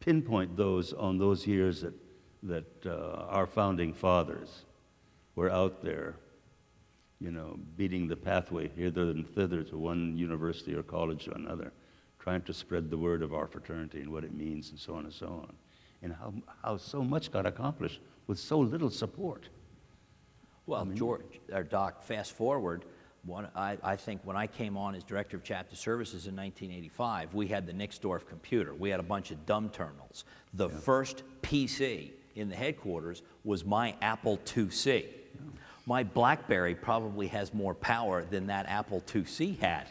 Speaker 3: pinpoint those on those years that our founding fathers were out there, you know, beating the pathway hither and thither to one university or college to another, trying to spread the word of our fraternity and what it means and so on and so on. And how so much got accomplished with so little support.
Speaker 6: Well, George, or Doc, fast forward, I think when I came on as Director of Chapter Services in 1985, we had the Nixdorf computer. We had a bunch of dumb terminals. The first PC in the headquarters was my Apple IIc. My BlackBerry probably has more power than that Apple IIc had.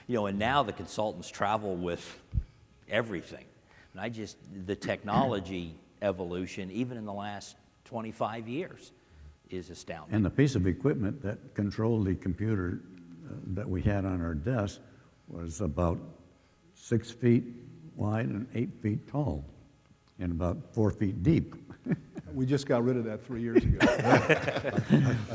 Speaker 6: You know, and now the consultants travel with everything. And the technology evolution, even in the last 25 years, is astounding.
Speaker 4: And the piece of equipment that controlled the computer that we had on our desk was about 6 feet wide and 8 feet tall and about 4 feet deep.
Speaker 2: We just got rid of that 3 years ago.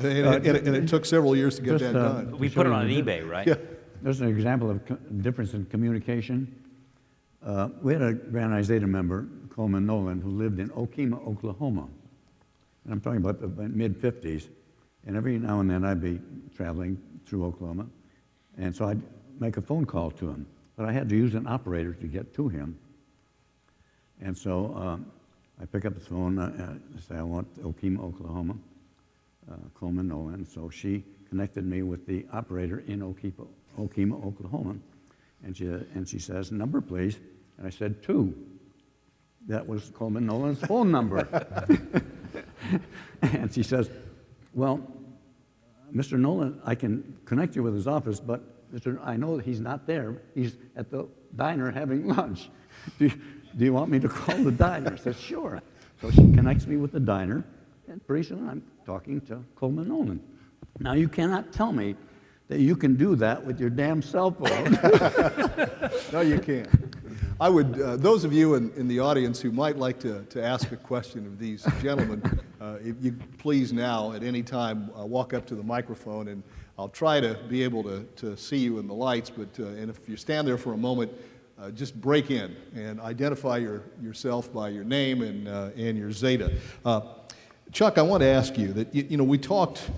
Speaker 2: and it took several years to get that done.
Speaker 6: We put it on eBay, right?
Speaker 2: Yeah.
Speaker 4: There's an example of difference in communication. We had a Grand Isaiah member, Coleman Nolan, who lived in Okemah, Oklahoma. And I'm talking about the mid-50s. And every now and then I'd be traveling through Oklahoma. And so I'd make a phone call to him. But I had to use an operator to get to him. And so I pick up the phone and say, I want Okemah, Oklahoma, Coleman Nolan. So she connected me with the operator in Okemah, Oklahoma. And she says, "Number, please." And I said, "2." That was Coleman Nolan's phone number. And she says, "Well, Mr. Nolan, I can connect you with his office, but I know that he's not there. He's at the diner having lunch. Do you want me to call the diner?" I said, "Sure." So she connects me with the diner, and pretty soon I'm talking to Coleman Nolan. Now, you cannot tell me that you can do that with your damn cell phone.
Speaker 2: No, you can't. I would, those of you in the audience who might like to ask a question of these gentlemen, if you please now, at any time, walk up to the microphone, and I'll try to be able to see you in the lights, but and if you stand there for a moment, just break in and identify yourself by your name and your Zeta. Chuck, I want to ask you that, we talked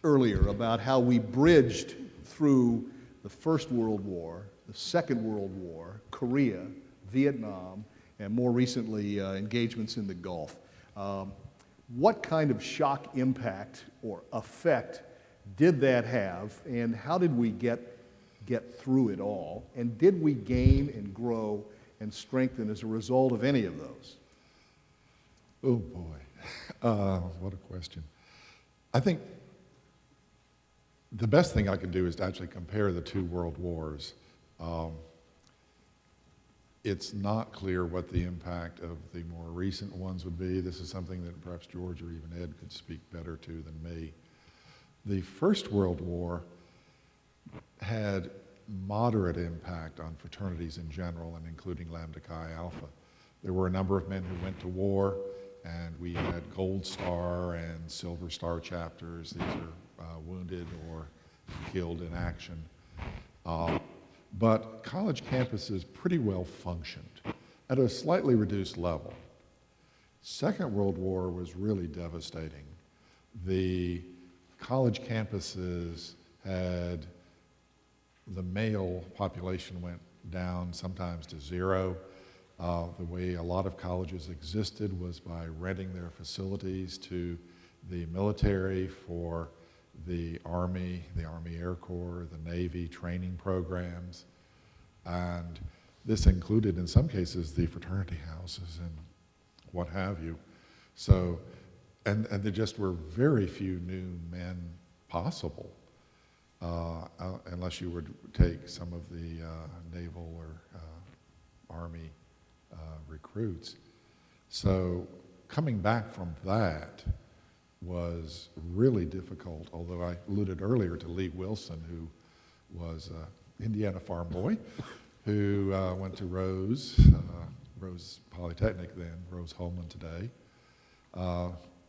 Speaker 2: earlier about how we bridged through the First World War, the Second World War, Korea, Vietnam, and more recently engagements in the Gulf. What kind of shock impact or effect did that have, and how did we get through it all? And did we gain and grow and strengthen as a result of any of those?
Speaker 5: Oh boy, what a question. I think the best thing I can do is to actually compare the two world wars. It's not clear what the impact of the more recent ones would be. This is something that perhaps George or even Ed could speak better to than me. The First World War had moderate impact on fraternities in general, and including Lambda Chi Alpha. There were a number of men who went to war, and we had Gold Star and Silver Star chapters. These are wounded or killed in action. But college campuses pretty well functioned at a slightly reduced level. Second World War was really devastating. The college campuses had, the male population went down sometimes to zero. The way a lot of colleges existed was by renting their facilities to the military for the Army Air Corps, the Navy training programs. And this included, in some cases, the fraternity houses and what have you. So, and there just were very few new men possible, unless you would take some of the naval or Army recruits. So coming back from that was really difficult, although I alluded earlier to Lee Wilson, who was an Indiana farm boy, who went to Rose Polytechnic then, Rose Holman today,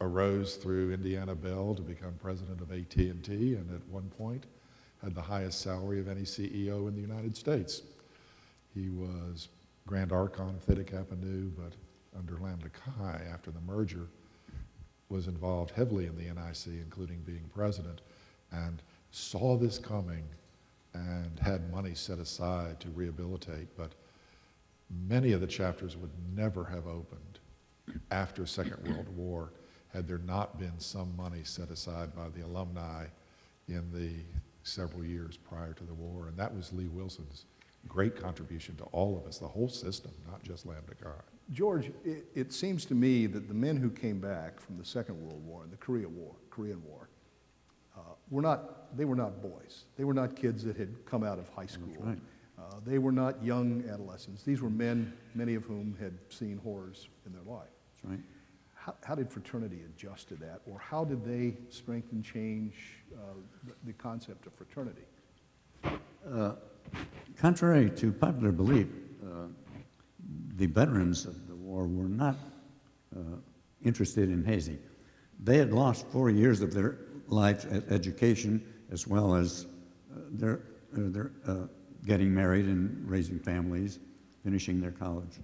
Speaker 5: arose through Indiana Bell to become president of AT&T, and at one point had the highest salary of any CEO in the United States. He was Grand Archon of Theta Kappa Nu, but under Lambda Chi, after the merger, was involved heavily in the NIC, including being president, and saw this coming and had money set aside to rehabilitate. But many of the chapters would never have opened after Second World War had there not been some money set aside by the alumni in the several years prior to the war. And that was Lee Wilson's great contribution to all of us, the whole system, not just Lambda Chi.
Speaker 2: George, it seems to me that the men who came back from the Second World War and the Korean War, they were not boys. They were not kids that had come out of high school.
Speaker 4: That's right.
Speaker 2: They were not young adolescents. These were men, many of whom had seen horrors in their life.
Speaker 4: That's right.
Speaker 2: How did fraternity adjust to that, or how did they strengthen, change the concept of fraternity?
Speaker 4: Contrary to popular belief, the veterans of the war were not interested in hazing. They had lost 4 years of their life at education, as well as their getting married and raising families, finishing their college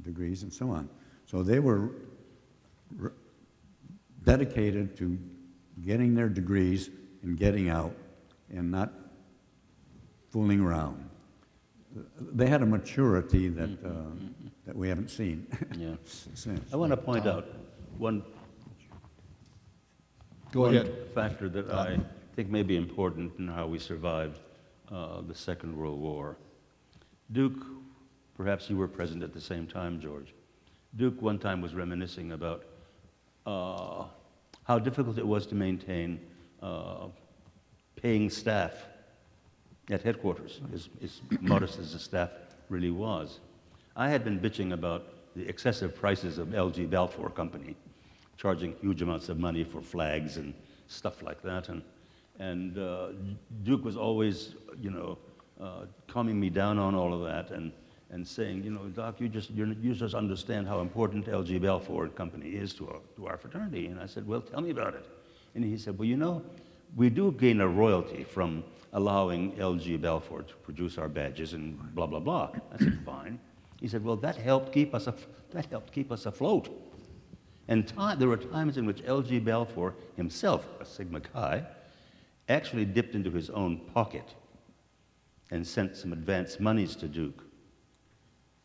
Speaker 4: degrees, and so on. So they were dedicated to getting their degrees and getting out and not fooling around. They had a maturity that that we haven't seen.
Speaker 3: Yeah.
Speaker 4: since.
Speaker 3: I want to point out one factor that I think may be important in how we survived the Second World War. Duke, perhaps you were present at the same time, George. Duke one time was reminiscing about how difficult it was to maintain paying staff at headquarters, as modest as the staff really was. I had been bitching about the excessive prices of LG Balfour Company, charging huge amounts of money for flags and stuff like that. And Duke was always, calming me down on all of that and saying, Doc, you just understand how important LG Balfour Company is to our fraternity. And I said, well, tell me about it. And he said, well, we do gain a royalty from allowing LG Balfour to produce our badges and blah, blah, blah. I said, fine. He said, well, that helped keep us afloat. And there were times in which LG Balfour himself, a Sigma Chi, actually dipped into his own pocket and sent some advance monies to Duke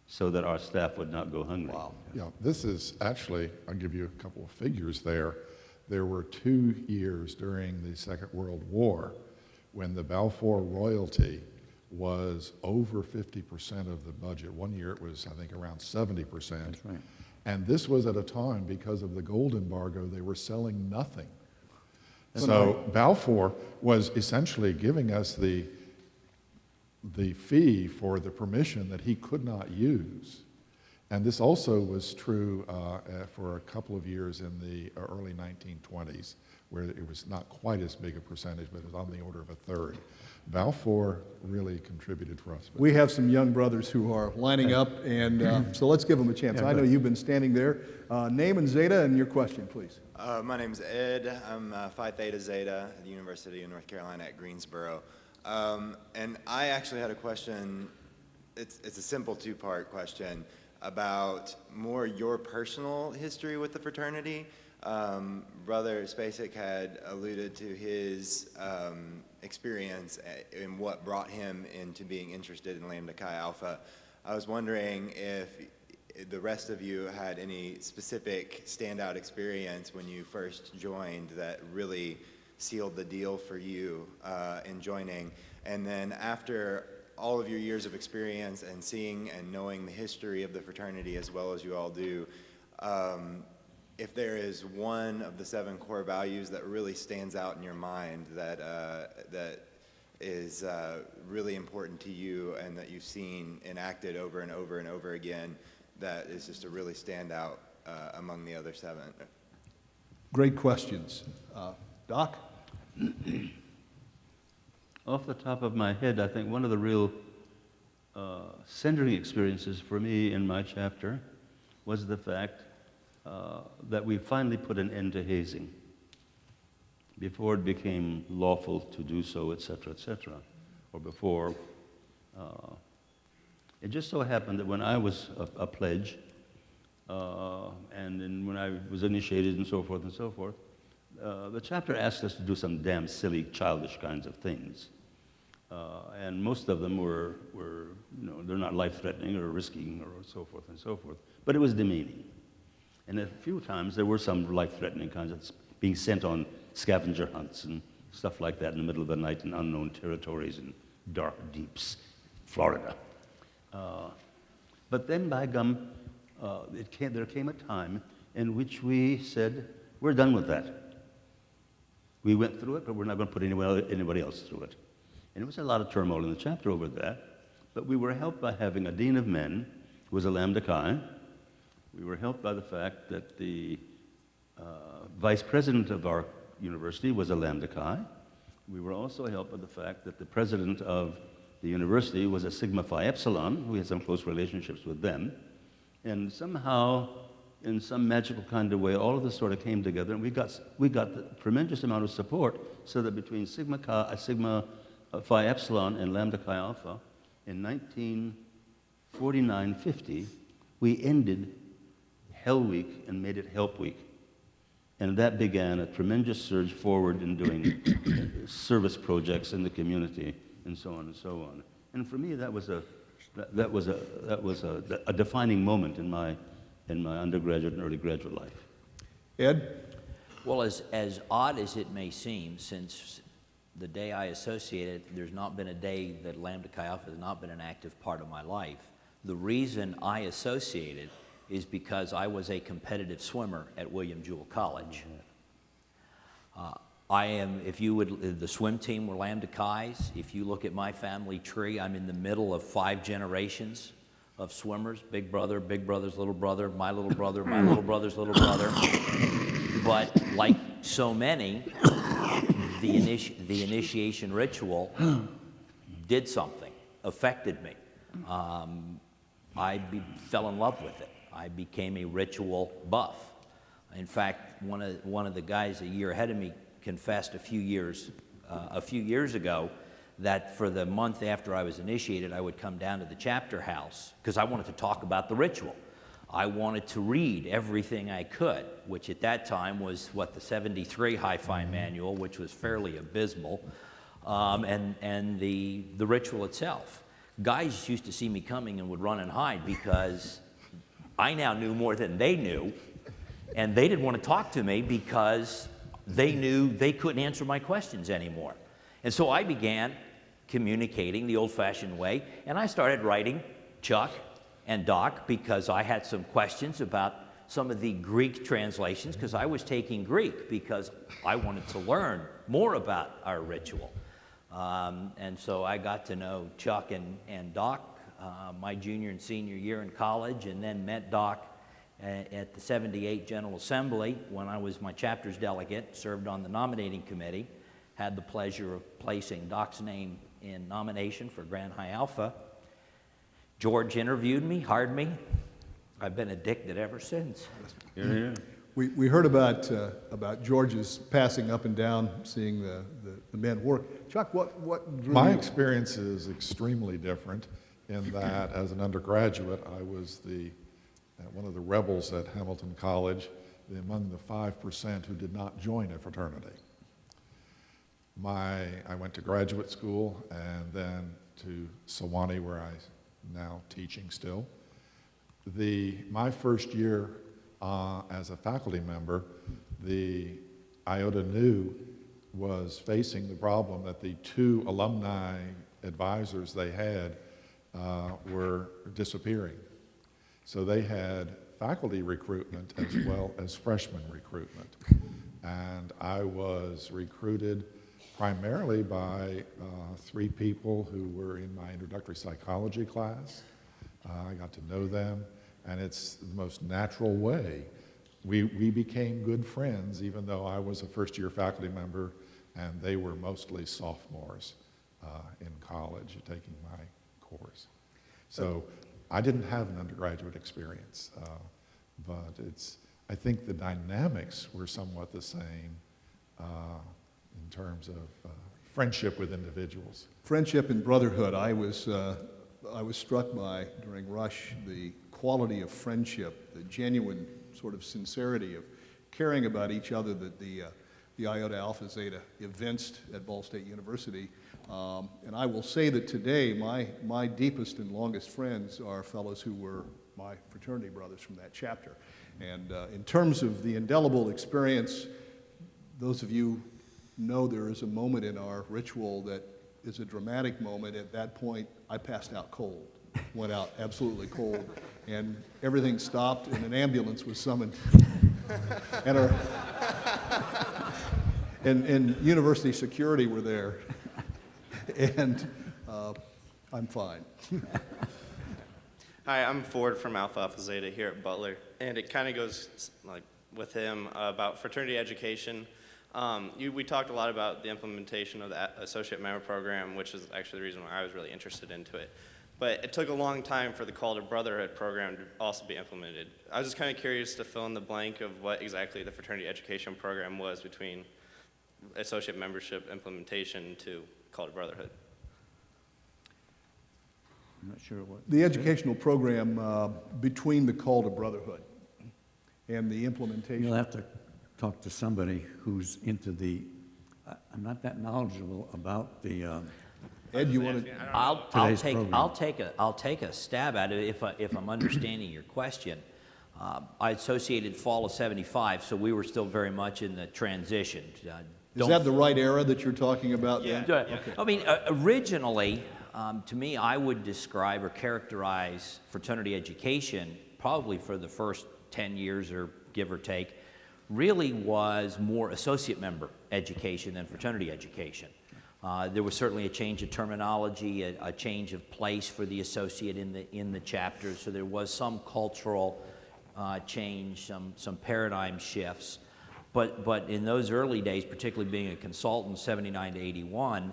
Speaker 3: so that our staff would not go hungry.
Speaker 5: Wow. Yeah, this is actually, I'll give you a couple of figures there. There were 2 years during the Second World War when the Balfour royalty was over 50% of the budget. One year it was, I think, around 70%.
Speaker 4: That's right.
Speaker 5: And this was at a time, because of the gold embargo, they were selling nothing. So Balfour was essentially giving us the fee for the permission that he could not use. And this also was true for a couple of years in the early 1920s, where it was not quite as big a percentage, but it was on the order of a third. Balfour really contributed for us.
Speaker 2: We have some young brothers who are lining up, and so let's give them a chance. I know you've been standing there. Name and Zeta, and your question, please.
Speaker 7: My name's Ed. I'm Phi Theta Zeta at the University of North Carolina at Greensboro. And I actually had a question. It's a simple two-part question about more your personal history with the fraternity. Brother Spacek had alluded to his experience and what brought him into being interested in Lambda Chi Alpha. I was wondering if the rest of you had any specific standout experience when you first joined that really sealed the deal for you in joining. And then after all of your years of experience and seeing and knowing the history of the fraternity as well as you all do, if there is one of the 7 core values that really stands out in your mind that is really important to you and that you've seen enacted over and over and over again, that is just a really standout among the other 7.
Speaker 2: Great questions. Doc?
Speaker 3: Off the top of my head, I think one of the real centering experiences for me in my chapter was the fact that we finally put an end to hazing before it became lawful to do so, et cetera, or before. It just so happened that when I was a pledge, and then when I was initiated and so forth, the chapter asked us to do some damn silly, childish kinds of things. And most of them were they're not life-threatening or risking or so forth. But it was demeaning. And a few times there were some life-threatening kinds of being sent on scavenger hunts and stuff like that in the middle of the night in unknown territories in dark deeps, Florida. But then, by gum, there came a time in which we said, we're done with that. We went through it, but we're not going to put anybody else through it. And it was a lot of turmoil in the chapter over that, but we were helped by having a dean of men who was a Lambda Chi. We were helped by the fact that the vice president of our university was a Lambda Chi. We were also helped by the fact that the president of the university was a Sigma Phi Epsilon. We had some close relationships with them. And somehow, in some magical kind of way, all of this sort of came together, and we got the tremendous amount of support so that between Sigma Phi Epsilon and Lambda Chi Alpha, in 1949-50, we ended Hell Week and made it Help Week. And that began a tremendous surge forward in doing service projects in the community and so on and so on. And for me, that was a defining moment in my undergraduate and early graduate life.
Speaker 2: Ed?
Speaker 6: Well, as odd as it may seem, since the day I associated, there's not been a day that Lambda Chi Alpha has not been an active part of my life. The reason I associated is because I was a competitive swimmer at William Jewell College. I am, if you would, the swim team were Lambda Chi's. If you look at my family tree, I'm in the middle of 5 generations of swimmers: big brother, big brother's little brother, my little brother, my little brother's little brother. But like so many, the initiation ritual did something, affected me. Fell in love with it. I became a ritual buff. In fact, one of the guys a year ahead of me confessed a few years ago that for the month after I was initiated, I would come down to the chapter house because I wanted to talk about the ritual. I wanted to read everything I could, which at that time was the 73 Hi-Fi manual, which was fairly abysmal, and the ritual itself. Guys used to see me coming and would run and hide because I now knew more than they knew, and they didn't want to talk to me because they knew they couldn't answer my questions anymore. And so I began communicating the old-fashioned way, and I started writing Chuck and Doc because I had some questions about some of the Greek translations, because I was taking Greek because I wanted to learn more about our ritual. And so I got to know Chuck and Doc my junior and senior year in college, and then met Doc at the 78 General Assembly when I was my chapter's delegate, served on the nominating committee, had the pleasure of placing Doc's name in nomination for Grand High Alpha. George interviewed me, hired me. I've been addicted ever since.
Speaker 3: Yeah.
Speaker 2: We heard about George's passing up and down, seeing the men work. Chuck, what drew
Speaker 5: My
Speaker 2: you?
Speaker 5: experience is extremely different in that as an undergraduate, I was one of the rebels at Hamilton College, among the 5% who did not join a fraternity. I went to graduate school and then to Sewanee, where I'm now teaching still. My first year as a faculty member, the Iota Nu was facing the problem that the 2 alumni advisors they had were disappearing. So they had faculty recruitment as well as freshman recruitment. And I was recruited primarily by 3 people who were in my introductory psychology class. I got to know them, and it's the most natural way. We became good friends, even though I was a first-year faculty member, and they were mostly sophomores in college taking my course. So I didn't have an undergraduate experience, but I think the dynamics were somewhat the same in terms of friendship with individuals.
Speaker 2: Friendship and brotherhood. I was struck by, during Rush, the quality of friendship, the genuine sort of sincerity of caring about each other that the Iota Alpha Zeta evinced at Ball State University. And I will say that today, my deepest and longest friends are fellows who were my fraternity brothers from that chapter. And in terms of the indelible experience, those of you know there is a moment in our ritual that is a dramatic moment. At that point, I passed out cold, went out absolutely cold, and everything stopped, and an ambulance was summoned. And university security were there, and I'm fine.
Speaker 8: Hi, I'm Ford from Alpha Alpha Zeta here at Butler, and it kind of goes like with him about fraternity education. We talked a lot about the implementation of the associate member program, which is actually the reason why I was really interested into it. But it took a long time for the Call to Brotherhood program to also be implemented. I was just kind of curious to fill in the blank of what exactly the fraternity education program was between associate membership implementation to Call to Brotherhood.
Speaker 4: I'm not sure what.
Speaker 2: The educational program between the Call to Brotherhood and the implementation.
Speaker 4: You'll have to talk to somebody who's into I'm not that knowledgeable about the.
Speaker 2: Ed, you want to?
Speaker 6: I'll take a stab at it if I'm understanding your question. I associated fall of '75, so we were still very much in the transition.
Speaker 2: Is that the right era that you're talking about then?
Speaker 6: Yeah. I mean, originally, to me, I would describe or characterize fraternity education, probably for the first 10 years or give or take, really was more associate member education than fraternity education. There was certainly a change of terminology, a change of place for the associate in the chapters, so there was some cultural change, some paradigm shifts. But in those early days, particularly being a consultant, 79 to 81,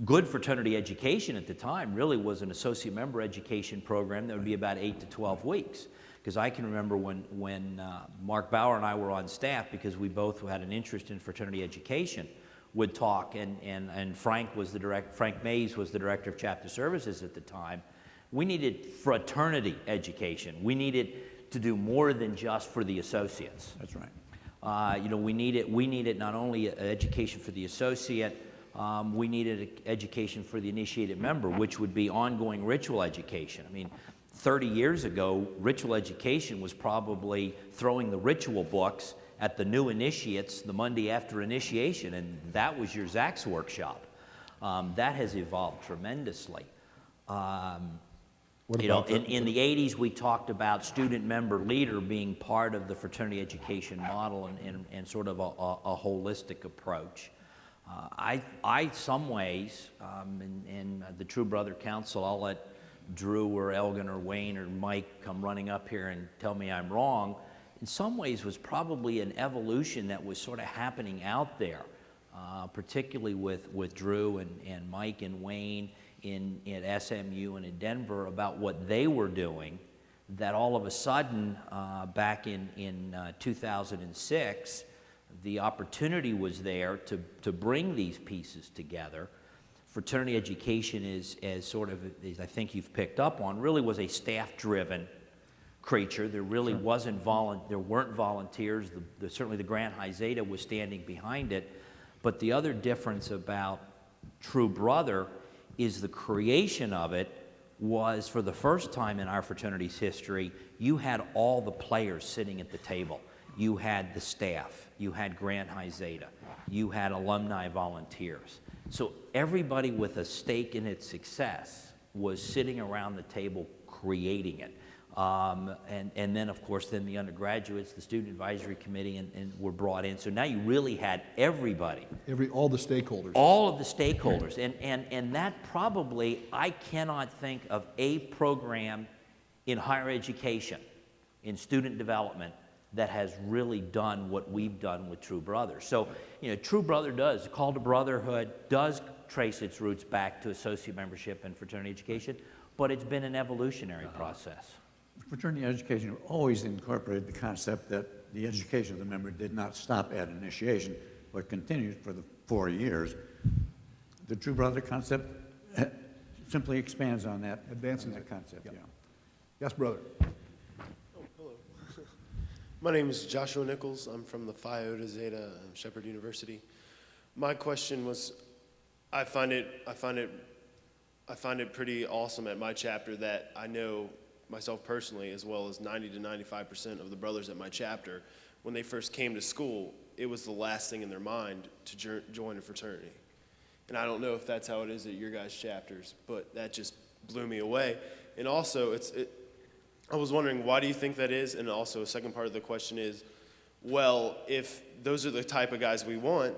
Speaker 6: good fraternity education at the time really was an associate member education program that would be about 8 to 12 weeks. Because I can remember when Mark Bauer and I were on staff, because we both had an interest in fraternity education, would talk, and Frank Mays was the director of chapter services at the time. We needed fraternity education. We needed to do more than just for the associates.
Speaker 4: That's right.
Speaker 6: We needed not only education for the associate, we needed education for the initiated member, which would be ongoing ritual education. I mean, 30 years ago, ritual education was probably throwing the ritual books at the new initiates the Monday after initiation, and that was your Zach's workshop. That has evolved tremendously. In the 80s, we talked about student member leader being part of the fraternity education model and sort of a holistic approach. Some ways, in the True Brother Council, I'll let Drew or Elgin or Wayne or Mike come running up here and tell me I'm wrong, in some ways was probably an evolution that was sort of happening out there, particularly with Drew and Mike and Wayne at SMU and in Denver, about what they were doing, that all of a sudden, back in 2006, the opportunity was there to bring these pieces together. Fraternity education is sort of, as I think you've picked up on, really was a staff-driven creature. There really there weren't volunteers. Certainly the Grand High Zeta was standing behind it. But the other difference about True Brother is the creation of it was, for the first time in our fraternity's history, you had all the players sitting at the table. You had the staff, you had Grand High Zeta, you had alumni volunteers. So everybody with a stake in its success was sitting around the table creating it. And then, of course, then the undergraduates, the student advisory committee, and were brought in. So now you really had everybody.
Speaker 2: All the stakeholders.
Speaker 6: All of the stakeholders. And that probably, I cannot think of a program in higher education, in student development, that has really done what we've done with True Brother. So, True Brother the Call to Brotherhood does trace its roots back to associate membership and fraternity education, but it's been an evolutionary process.
Speaker 4: Fraternity education always incorporated the concept that the education of the member did not stop at initiation, but continued for the 4 years. The True Brother concept simply expands on that.
Speaker 2: Advances
Speaker 4: on that
Speaker 2: it.
Speaker 4: concept,
Speaker 2: Yep.
Speaker 4: yeah.
Speaker 2: Yes, brother.
Speaker 9: Hello. My name is Joshua Nichols. I'm from the Phi Iota Zeta Shepherd University. My question was, I find it pretty awesome at my chapter that I know myself personally, as well as 90 to 95% of the brothers at my chapter, when they first came to school, it was the last thing in their mind to join a fraternity. And I don't know if that's how it is at your guys' chapters, but that just blew me away. And also, I was wondering, why do you think that is? And also, a second part of the question is, well, if those are the type of guys we want,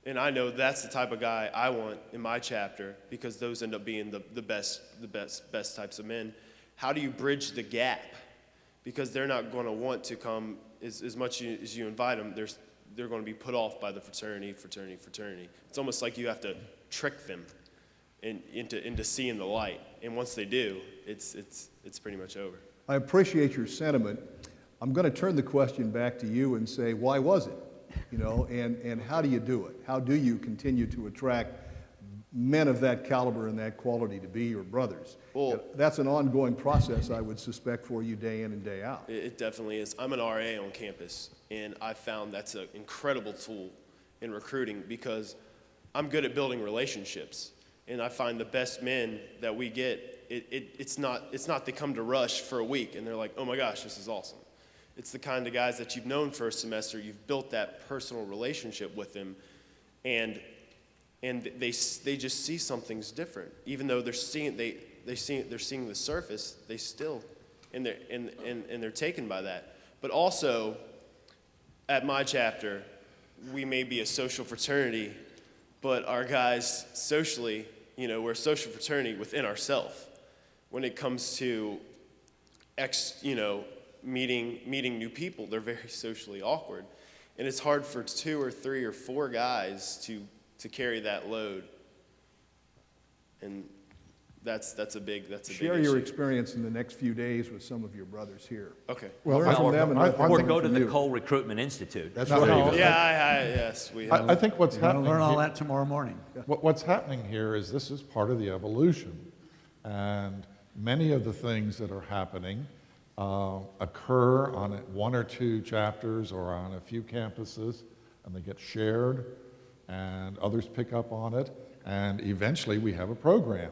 Speaker 9: and I know that's the type of guy I want in my chapter, because those end up being the best types of men, how do you bridge the gap? Because they're not going to want to come as much as you invite them. They're going to be put off by the fraternity. It's almost like you have to trick them into seeing the light. And once they do, it's pretty much over.
Speaker 2: I appreciate your sentiment. I'm going to turn the question back to you and say, why was it? And how do you do it? How do you continue to attract men of that caliber and that quality to be your brothers?
Speaker 9: Well,
Speaker 2: that's an ongoing process, I would suspect, for you day in and day out.
Speaker 9: It definitely is. I'm an RA on campus, and I found that's an incredible tool in recruiting, because I'm good at building relationships, and I find the best men that we get, it's not they come to Rush for a week and they're like, oh my gosh, this is awesome. It's the kind of guys that you've known for a semester. You've built that personal relationship with them, and they just see something's different. Even though they're seeing the surface, they still and they're taken by that. But also, at my chapter, we may be a social fraternity, but our guys socially, we're a social fraternity within ourselves. When it comes to meeting new people, they're very socially awkward, and it's hard for 2 or 3 or 4 guys to carry that load, and that's a big
Speaker 2: Share your experience in the next few days with some of your brothers here.
Speaker 9: Okay.
Speaker 2: Learn from them and learn
Speaker 6: Or
Speaker 2: from
Speaker 6: go to the
Speaker 2: you.
Speaker 6: Cole Recruitment Institute.
Speaker 2: That's
Speaker 5: No,
Speaker 2: right.
Speaker 9: Yes, we have.
Speaker 5: I think what's
Speaker 4: You're going to
Speaker 5: happening
Speaker 4: learn all
Speaker 5: here-
Speaker 4: that tomorrow morning.
Speaker 5: What's happening here is this is part of the evolution, and many of the things that are happening occur on 1 or 2 chapters or on a few campuses, and they get shared, and others pick up on it, and eventually we have a program,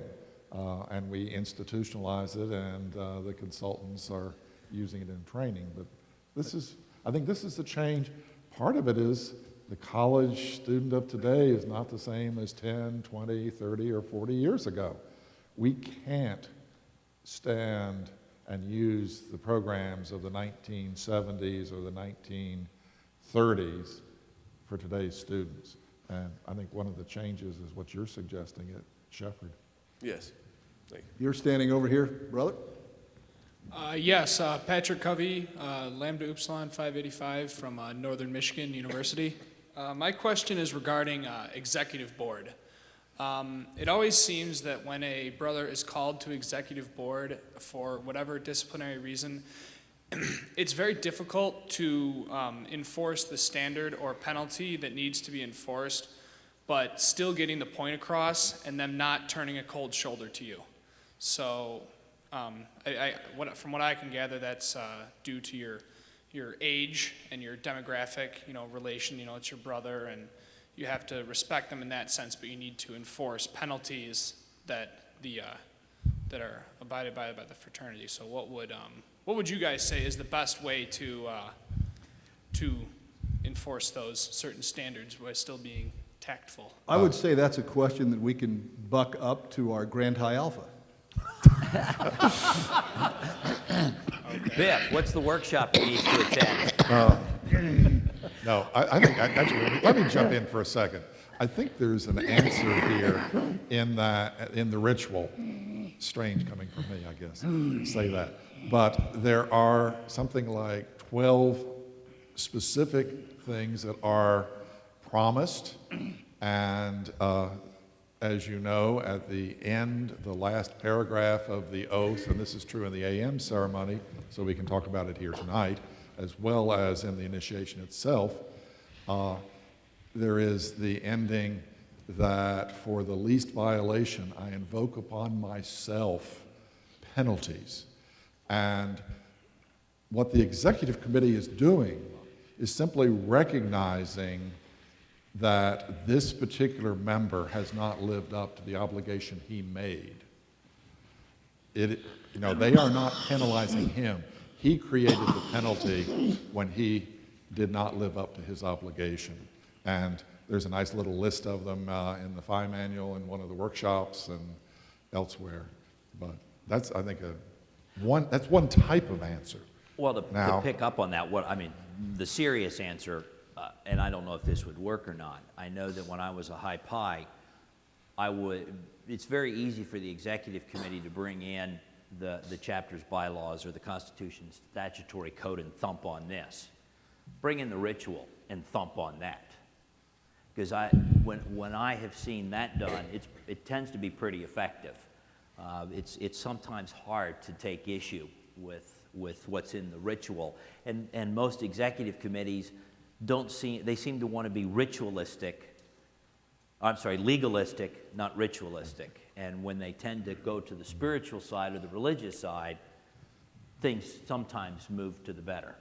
Speaker 5: and we institutionalize it, and the consultants are using it in training. But I think this is the change. Part of it is the college student of today is not the same as 10, 20, 30, or 40 years ago. We can't stand and use the programs of the 1970s or the 1930s for today's students. And I think one of the changes is what you're suggesting at Shepherd.
Speaker 9: Yes. Thank you.
Speaker 2: You're standing over here, brother.
Speaker 10: Yes, Patrick Covey, Lambda Upsilon 585 from Northern Michigan University. My question is regarding executive board. It always seems that when a brother is called to executive board for whatever disciplinary reason, it's very difficult to enforce the standard or penalty that needs to be enforced, but still getting the point across and them not turning a cold shoulder to you. So from what I can gather, that's due to your age and your demographic, relation. It's your brother, and you have to respect them in that sense, but you need to enforce penalties that are abided by the fraternity. So what would you guys say is the best way to enforce those certain standards while still being tactful?
Speaker 2: I would say that's a question that we can buck up to our Grand High Alpha.
Speaker 6: Biff, what's the workshop you need to attend?
Speaker 5: No, I think, actually, let me jump in for a second. I think there's an answer here in the ritual. Strange coming from me, I guess, to say that. But there are something like 12 specific things that are promised, and as you know, at the end, the last paragraph of the oath, and this is true in the AM ceremony, so we can talk about it here tonight, as well as in the initiation itself, there is the ending that for the least violation, I invoke upon myself penalties. And what the executive committee is doing is simply recognizing that this particular member has not lived up to the obligation he made. They are not penalizing him. He created the penalty when he did not live up to his obligation. And there's a nice little list of them in the FI manual in one of the workshops and elsewhere. But that's, I think, that's one type of answer.
Speaker 6: Well, to pick up on that, the serious answer, and I don't know if this would work or not. I know that when I was a High Pi, it's very easy for the executive committee to bring in the chapter's bylaws or the Constitution's statutory code and thump on this. Bring in the ritual and thump on that. Because when I have seen that done, it tends to be pretty effective. It's sometimes hard to take issue with what's in the ritual, and most executive committees they seem to want to be legalistic, not ritualistic. And when they tend to go to the spiritual side or the religious side, things sometimes move to the better.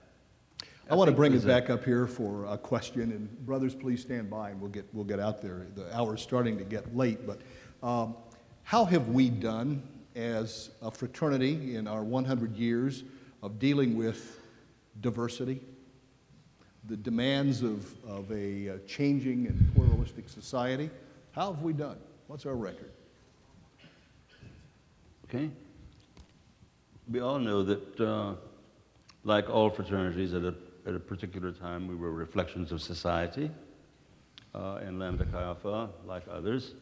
Speaker 2: I want to bring it back up here for a question, and brothers, please stand by, and we'll get out there. The hour's starting to get late, but how have we done as a fraternity in our 100 years of dealing with diversity, the demands of a changing and pluralistic society? How have we done? What's our record?
Speaker 3: Okay. We all know that, like all fraternities, at a particular time, we were reflections of society. And Lambda Chi Alpha, like others,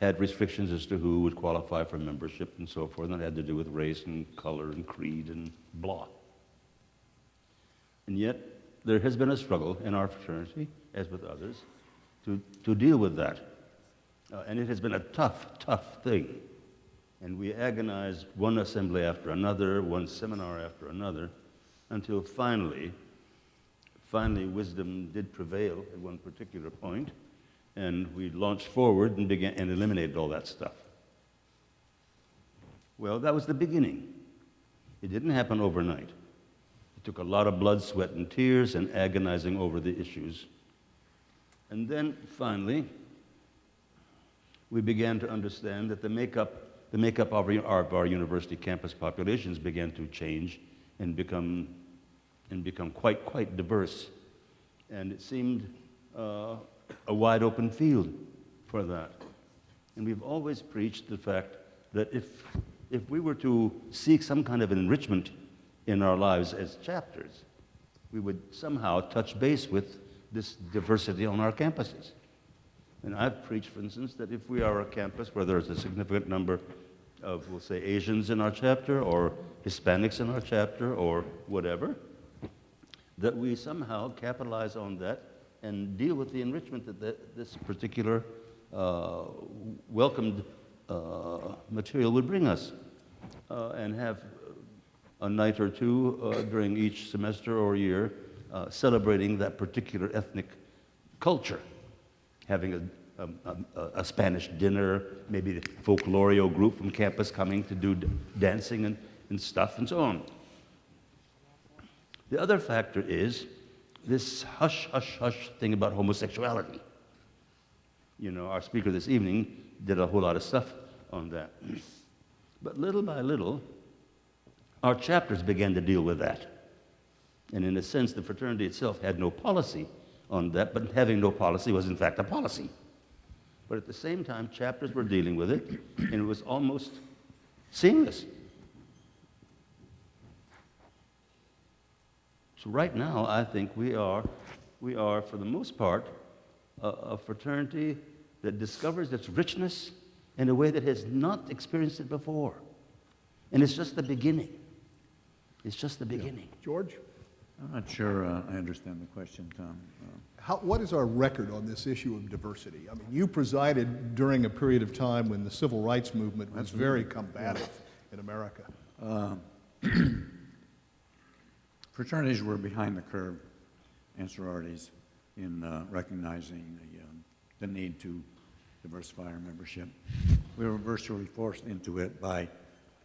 Speaker 3: had restrictions as to who would qualify for membership and so forth, and that had to do with race and color and creed and blah. And yet, there has been a struggle in our fraternity, as with others, to deal with that. And it has been a tough, tough thing. And we agonized one assembly after another, one seminar after another, until finally wisdom did prevail at one particular point, and we launched forward and began and eliminated all that stuff. Well, that was the beginning. It didn't happen overnight. It took a lot of blood, sweat, and tears and agonizing over the issues. And then finally, we began to understand that the makeup of our university campus populations began to change and become quite diverse. And it seemed a wide open field for that. And we've always preached the fact that if we were to seek some kind of enrichment in our lives as chapters, we would somehow touch base with this diversity on our campuses. And I've preached, for instance, that if we are a campus where there's a significant number of, we'll say, Asians in our chapter, or Hispanics in our chapter, or whatever, that we somehow capitalize on that and deal with the enrichment that this particular welcomed material would bring us, and have a night or two during each semester or year celebrating that particular ethnic culture, having a Spanish dinner, maybe the folklorio group from campus coming to do dancing and stuff and so on. The other factor is this hush, hush, hush thing about homosexuality. You know, our speaker this evening did a whole lot of stuff on that. But little by little, our chapters began to deal with that. And in a sense, the fraternity itself had no policy on that, but having no policy was in fact a policy. But at the same time, chapters were dealing with it, and it was almost seamless. So right now, I think we are, for the most part, a fraternity that discovers its richness in a way that has not experienced it before. And it's just the beginning. It's just the beginning.
Speaker 2: Yeah. George?
Speaker 4: I'm not sure I understand the question, Tom.
Speaker 2: What is our record on this issue of diversity? I mean, you presided during a period of time when the civil rights movement was very combative in America.
Speaker 4: Fraternities were behind the curve, and sororities, in recognizing the need to diversify our membership. We were virtually forced into it by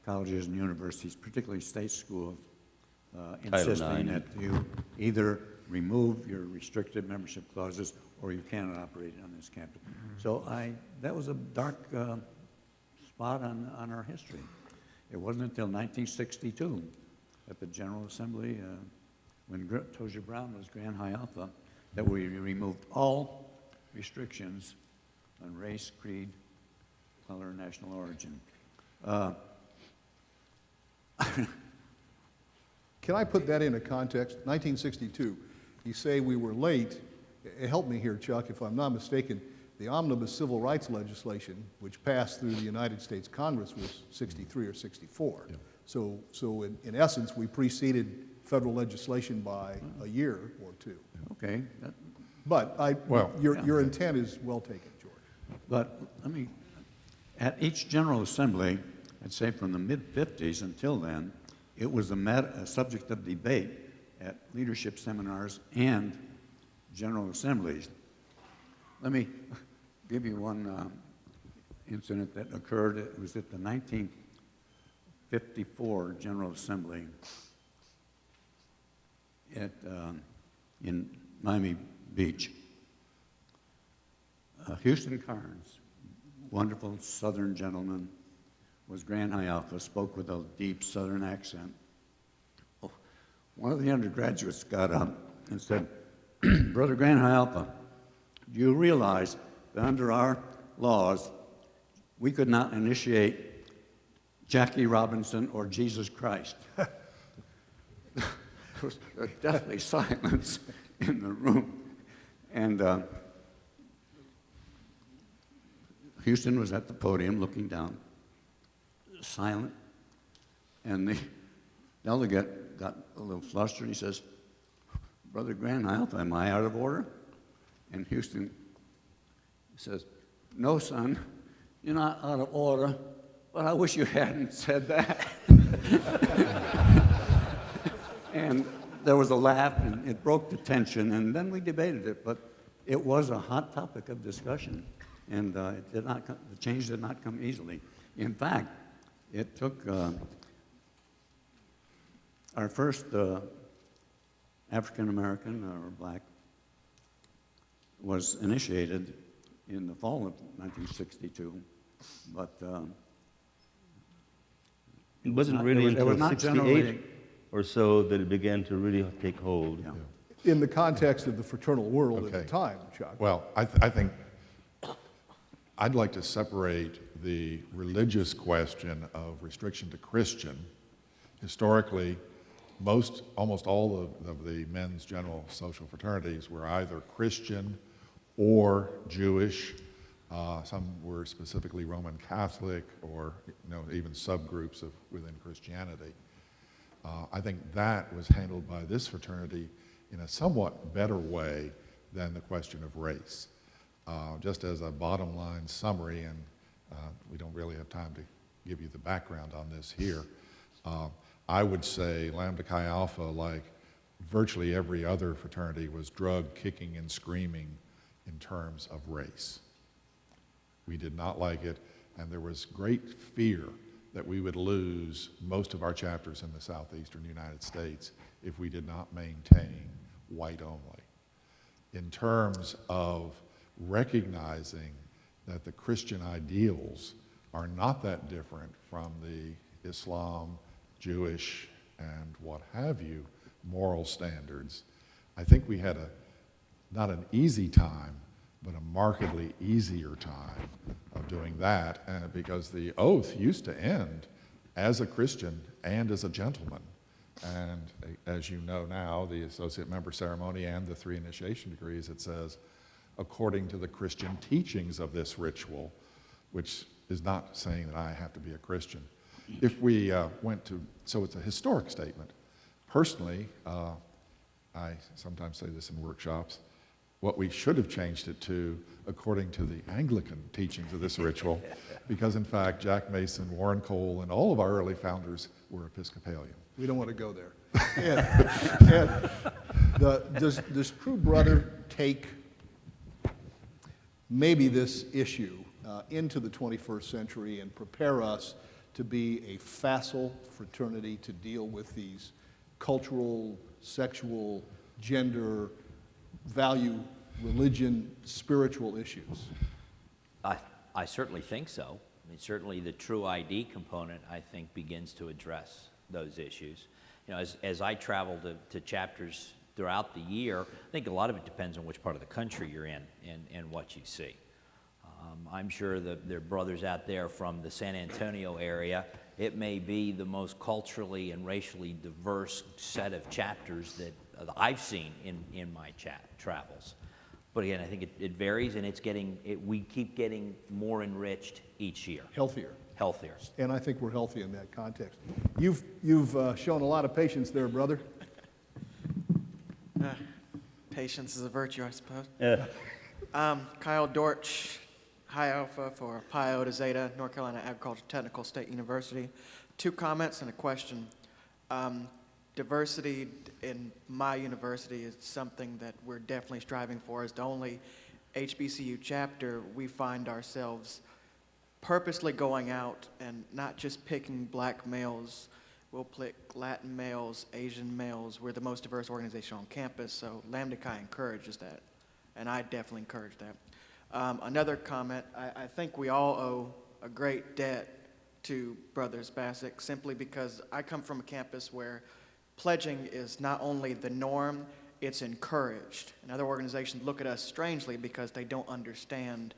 Speaker 4: colleges and universities, particularly state schools, insisting that you either remove your restricted membership clauses or you cannot operate on this campus. So that was a dark spot on our history. It wasn't until 1962 at the General Assembly, when Tozier Brown was Grand High Alpha, that we removed all restrictions on race, creed, color, and national origin.
Speaker 2: Can I put that into context? 1962, you say we were late. Help me here, Chuck, if I'm not mistaken. The omnibus civil rights legislation, which passed through the United States Congress, was 63 or 64. Yeah. So in essence, we preceded federal legislation by a year or two.
Speaker 4: Okay.
Speaker 2: But your intent is well taken, George.
Speaker 4: But at each General Assembly, I'd say from the mid-50s until then, it was a subject of debate at leadership seminars and General Assemblies. Let me give you one incident that occurred. It was at the 1954 General Assembly in Miami Beach. Houston Carnes, wonderful Southern gentleman, was Grand High Alpha, spoke with a deep Southern accent. One of the undergraduates got up and said, Brother Grand High Alpha, do you realize that under our laws, we could not initiate Jackie Robinson or Jesus Christ? There was deathly silence in the room. And Houston was at the podium looking down, silent. And the delegate got a little flustered. He says, Brother Grand Alpha, am I out of order? And Houston says, no, son, you're not out of order, but I wish you hadn't said that. And there was a laugh, and it broke the tension, and then we debated it, but it was a hot topic of discussion, and it did not the change did not come easily. In fact, it took our first African-American or black was initiated in the fall of 1962, but
Speaker 3: It wasn't really
Speaker 4: it was
Speaker 3: until
Speaker 4: not
Speaker 3: 68
Speaker 4: generally.
Speaker 3: or so that it began to really take hold.
Speaker 4: Yeah.
Speaker 2: In the context of the fraternal world at
Speaker 5: Okay.
Speaker 2: the time, Chuck.
Speaker 5: Well, I think I'd like to separate the religious question of restriction to Christian. Historically, almost all of the men's general social fraternities were either Christian or Jewish. Some were specifically Roman Catholic, or even subgroups within Christianity. I think that was handled by this fraternity in a somewhat better way than the question of race. Just as a bottom line summary, and we don't really have time to give you the background on this here, I would say Lambda Chi Alpha, like virtually every other fraternity, was drug kicking and screaming in terms of race. We did not like it, and there was great fear that we would lose most of our chapters in the southeastern United States if we did not maintain white only. In terms of recognizing that the Christian ideals are not that different from the Islam, Jewish, and what have you, moral standards, I think we had not an easy time, but a markedly easier time of doing that, because the oath used to end as a Christian and as a gentleman. And as you know now, the associate member ceremony and the 3 initiation degrees, it says, according to the Christian teachings of this ritual, which is not saying that I have to be a Christian. If we so it's a historic statement. Personally, I sometimes say this in workshops, what we should have changed it to, according to the Anglican teachings of this ritual, because in fact, Jack Mason, Warren Cole, and all of our early founders were Episcopalian.
Speaker 2: We don't want to go there. Does True Brother take maybe this issue into the 21st century and prepare us to be a facile fraternity to deal with these cultural, sexual, gender, value, religion, spiritual issues?
Speaker 6: I certainly think so. I mean, certainly the True ID component, I think, begins to address those issues. As I travel to chapters throughout the year, I think a lot of it depends on which part of the country you're in and what you see. I'm sure that there are brothers out there from the San Antonio area. It may be the most culturally and racially diverse set of chapters that I've seen in my travels. But again, I think it varies, and we keep getting more enriched each year.
Speaker 2: Healthier. And I think we're healthy in that context. You've shown a lot of patience there, brother.
Speaker 11: Patience is a virtue, I suppose.
Speaker 3: Yeah.
Speaker 11: Kyle Dortch, High Alpha for Pi Iota Zeta, North Carolina Agricultural Technical State University. 2 comments and a question. Diversity in my university is something that we're definitely striving for. As the only HBCU chapter, we find ourselves purposely going out and not just picking black males. We'll pick Latin males, Asian males. We're the most diverse organization on campus, so Lambda Chi encourages that, and I definitely encourage that. Another comment, I think we all owe a great debt to Brothers Bassick simply because I come from a campus where pledging is not only the norm, it's encouraged. And other organizations look at us strangely because they don't understand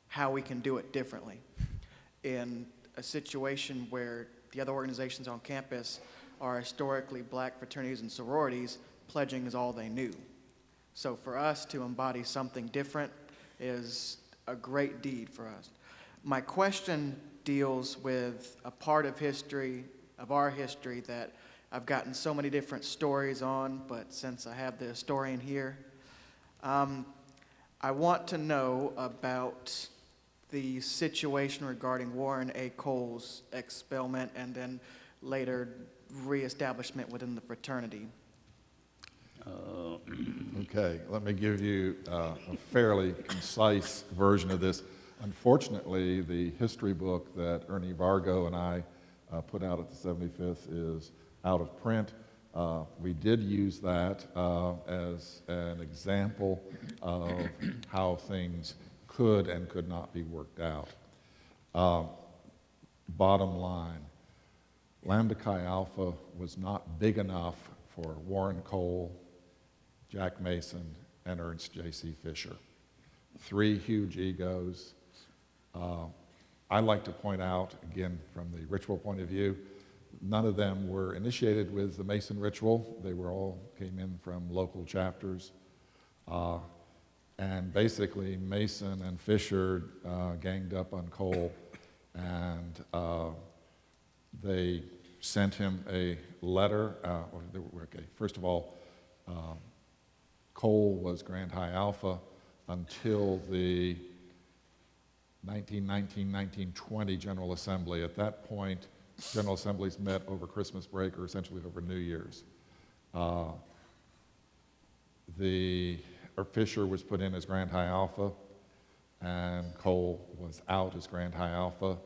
Speaker 11: how we can do it differently. In a situation where the other organizations on campus are historically black fraternities and sororities, pledging is all they knew. So for us to embody something different is a great deed for us. My question deals with a part of history, of our history, that I've gotten so many different stories on, but since I have the historian here, I want to know about the situation regarding Warren A. Cole's expelment and then later reestablishment within the fraternity.
Speaker 5: Okay, let me give you a fairly concise version of this. Unfortunately, the history book that Ernie Vargo and I put out at the 75th is out of print. We did use that as an example of how things could and could not be worked out. Bottom line, Lambda Chi Alpha was not big enough for Warren Cole, Jack Mason, and Ernst J.C. Fisher. 3 huge egos. I like to point out, again, from the ritual point of view, none of them were initiated with the Mason ritual. They were all came in from local chapters. And basically, Mason and Fisher ganged up on Cole, and they sent him a letter. Okay, first of all, Cole was Grand High Alpha until the 1919-1920 General Assembly. At that point, General Assemblies met over Christmas break or essentially over New Year's. Fisher was put in as Grand High Alpha, and Cole was out as Grand High Alpha.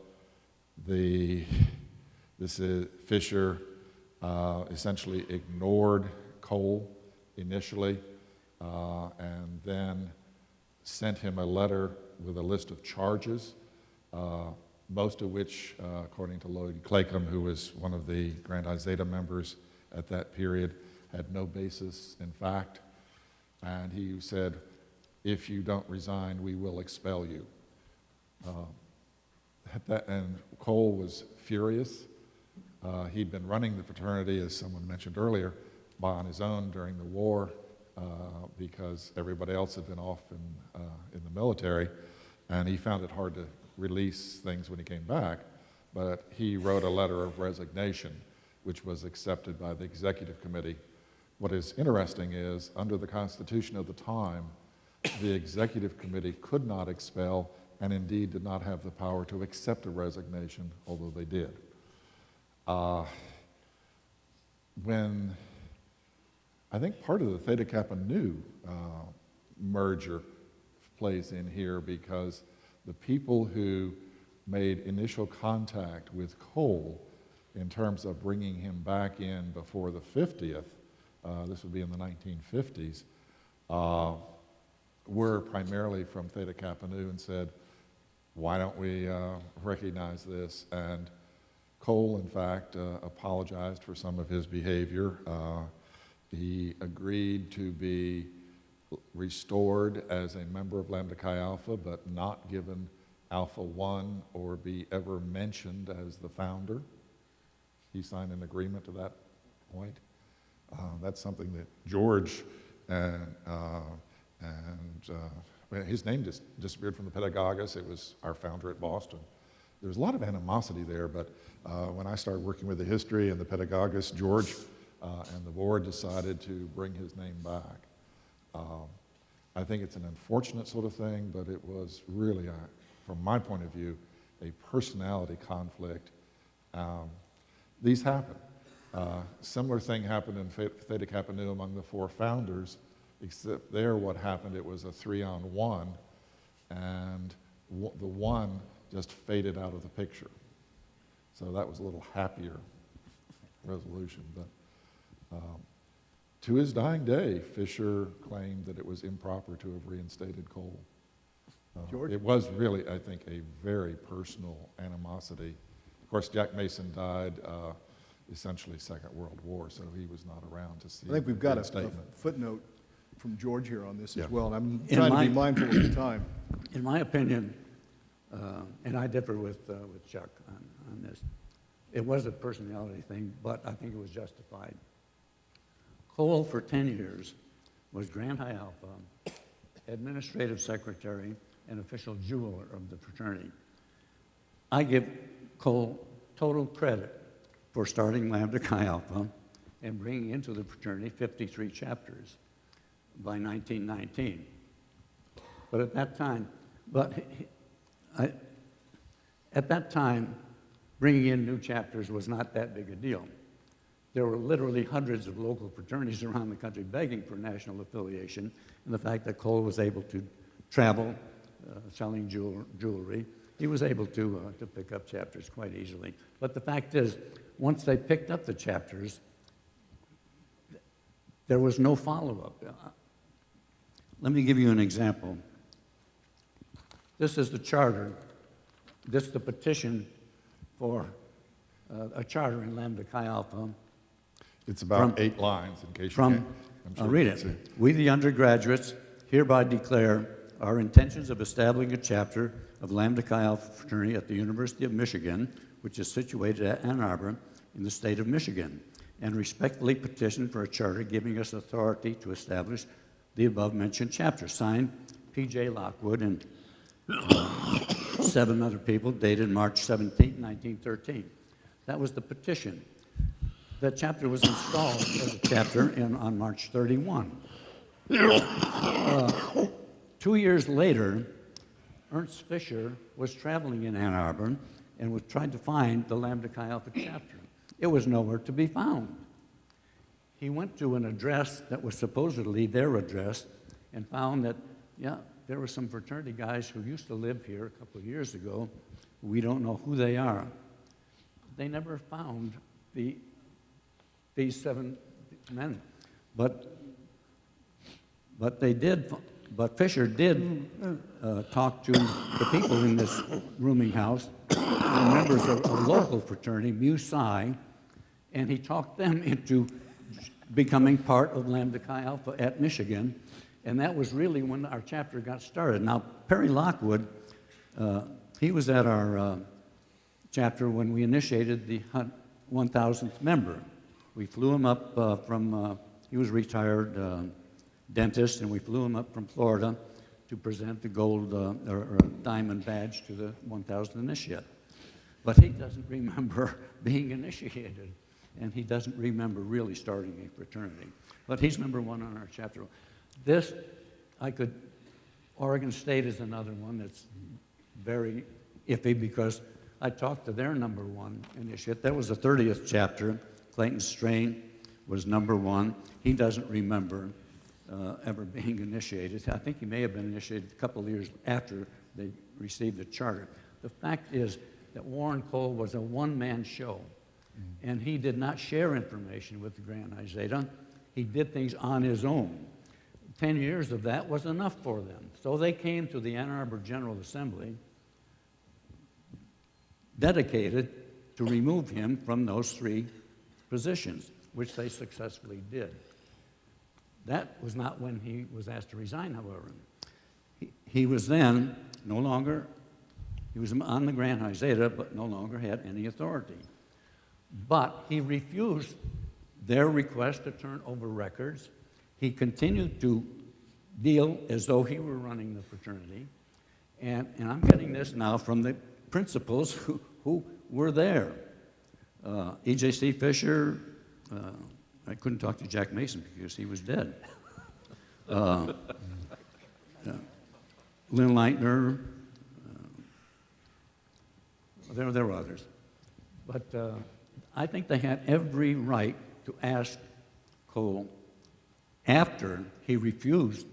Speaker 5: Fisher essentially ignored Cole initially, and then sent him a letter with a list of charges, most of which, according to Lloyd Claycomb, who was one of the Grand High Zeta members at that period, had no basis in fact. And he said, if you don't resign, we will expel you. And Cole was furious. He'd been running the fraternity, as someone mentioned earlier, on his own during the war because everybody else had been off in the military, and he found it hard to release things when he came back. But he wrote a letter of resignation, which was accepted by the executive committee. What is interesting is, under the Constitution of the time, the executive committee could not expel, and indeed did not have the power to accept a resignation, although they did. When I think part of the Theta Kappa Nu merger plays in here, because the people who made initial contact with Cole in terms of bringing him back in before the 50th, this would be in the 1950s, were primarily from Theta Kappa Nu and said, why don't we recognize this? And Cole, in fact, apologized for some of his behavior. He agreed to be restored as a member of Lambda Chi Alpha, but not given Alpha 1 or be ever mentioned as the founder. He signed an agreement to that point. That's something that George his name just disappeared from the Pedagogus. It was our founder at Boston. There was a lot of animosity there, but when I started working with the history and the Pedagogus, George and the board decided to bring his name back. I think it's an unfortunate sort of thing, but it was really, from my point of view, a personality conflict. These happen. Similar thing happened in Theta Kappa Nu among the 4 founders, except there what happened, it was a 3-on-1, and the one just faded out of the picture. So that was a little happier resolution. But to his dying day, Fisher claimed that it was improper to have reinstated Cole.
Speaker 2: George?
Speaker 5: It was really, I think, a very personal animosity. Of course, Jack Mason died essentially Second World War, so he was not around to see
Speaker 2: I think we've
Speaker 5: the
Speaker 2: got
Speaker 5: big
Speaker 2: a
Speaker 5: statement.
Speaker 2: footnote from George here on this
Speaker 5: Yeah.
Speaker 2: as well, and I'm
Speaker 4: In
Speaker 2: trying to
Speaker 4: my-
Speaker 2: be mindful of the time.
Speaker 4: In my opinion, and I differ with Chuck on this, it was a personality thing, but I think it was justified. Cole, for 10 years, was Grand High Alpha, administrative secretary, and official jeweler of the fraternity. I give Cole total credit for starting Lambda Chi Alpha and bringing into the fraternity 53 chapters by 1919. But at that time, bringing in new chapters was not that big a deal. There were literally hundreds of local fraternities around the country begging for national affiliation, and the fact that Cole was able to travel selling jewelry, he was able to pick up chapters quite easily. But the fact is, once they picked up the chapters, there was no follow-up. Let me give you an example. This is the charter. This is the petition for a charter in Lambda Chi Alpha.
Speaker 5: It's about 8 lines, in case you
Speaker 4: From,
Speaker 5: can't. I'm sure
Speaker 4: I'll read
Speaker 5: you
Speaker 4: it.
Speaker 5: can see.
Speaker 4: We, the undergraduates, hereby declare our intentions of establishing a chapter of Lambda Chi Alpha fraternity at the University of Michigan, which is situated at Ann Arbor in the state of Michigan, and respectfully petition for a charter giving us authority to establish the above-mentioned chapter. Signed, P.J. Lockwood and 7 other people, dated March 17, 1913. That was the petition. That chapter was installed as a chapter on March 31. 2 years later, Ernst Fisher was traveling in Ann Arbor and was trying to find the Lambda Chi Alpha chapter. It was nowhere to be found. He went to an address that was supposedly their address and found that, yeah, there were some fraternity guys who used to live here a couple of years ago. We don't know who they are. They never found these 7 men. But Fisher did talk to the people in this rooming house, the members of a local fraternity, Mu Psi, and he talked them into becoming part of Lambda Chi Alpha at Michigan, and that was really when our chapter got started. Now, Perry Lockwood, he was at our chapter when we initiated the 1,000th member. We flew him up he was a retired dentist, and we flew him up from Florida to present the gold or diamond badge to the 1,000th initiate. But he doesn't remember being initiated, and he doesn't remember really starting a fraternity. But he's number 1 on our chapter. This, Oregon State is another one that's very iffy because I talked to their number 1 initiate. That was the 30th chapter. Clayton Strain was number 1. He doesn't remember ever being initiated. I think he may have been initiated a couple of years after they received the charter. The fact is that Warren Cole was a one-man show, and he did not share information with the Grand High Zeta. He did things on his own. 10 years of that was enough for them. So they came to the Ann Arbor General Assembly dedicated to remove him from those 3 positions, which they successfully did. That was not when he was asked to resign, however. He was then no longer, he was on the Grand High Zeta, but no longer had any authority. But he refused their request to turn over records. He continued to deal as though he were running the fraternity. And I'm getting this now from the principals who were there. E.J.C. Fisher, I couldn't talk to Jack Mason because he was dead. Lynn Leitner, there were others. But I think they had every right to ask Cole, after he refused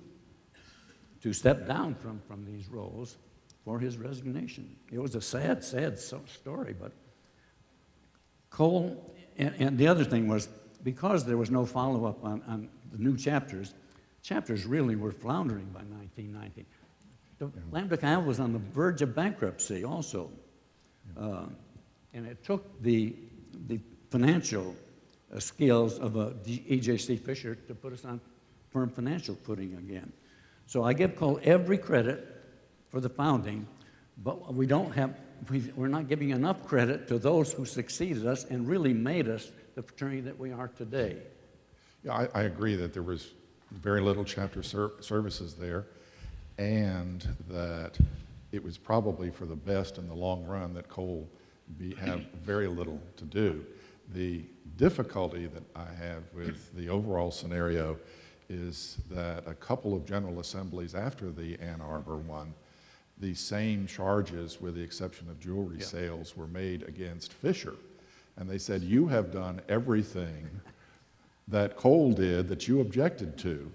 Speaker 4: to step down from these roles, for his resignation. It was a sad, sad story, but Cole, and the other thing was, because there was no follow-up on the new chapters really were floundering by 1990. The Lambda Chi Alpha was on the verge of bankruptcy also. And it took the financial skills of a EJC Fisher to put us on firm financial footing again. So I give Cole every credit for the founding, but we're not giving enough credit to those who succeeded us and really made us the fraternity that we are today.
Speaker 5: Yeah, I agree that there was very little chapter services there, and that it was probably for the best in the long run that Cole have very little to do. The difficulty that I have with the overall scenario is that a couple of General Assemblies after the Ann Arbor one, the same charges, with the exception of jewelry sales, were made against Fisher. And they said, you have done everything that Cole did that you objected to.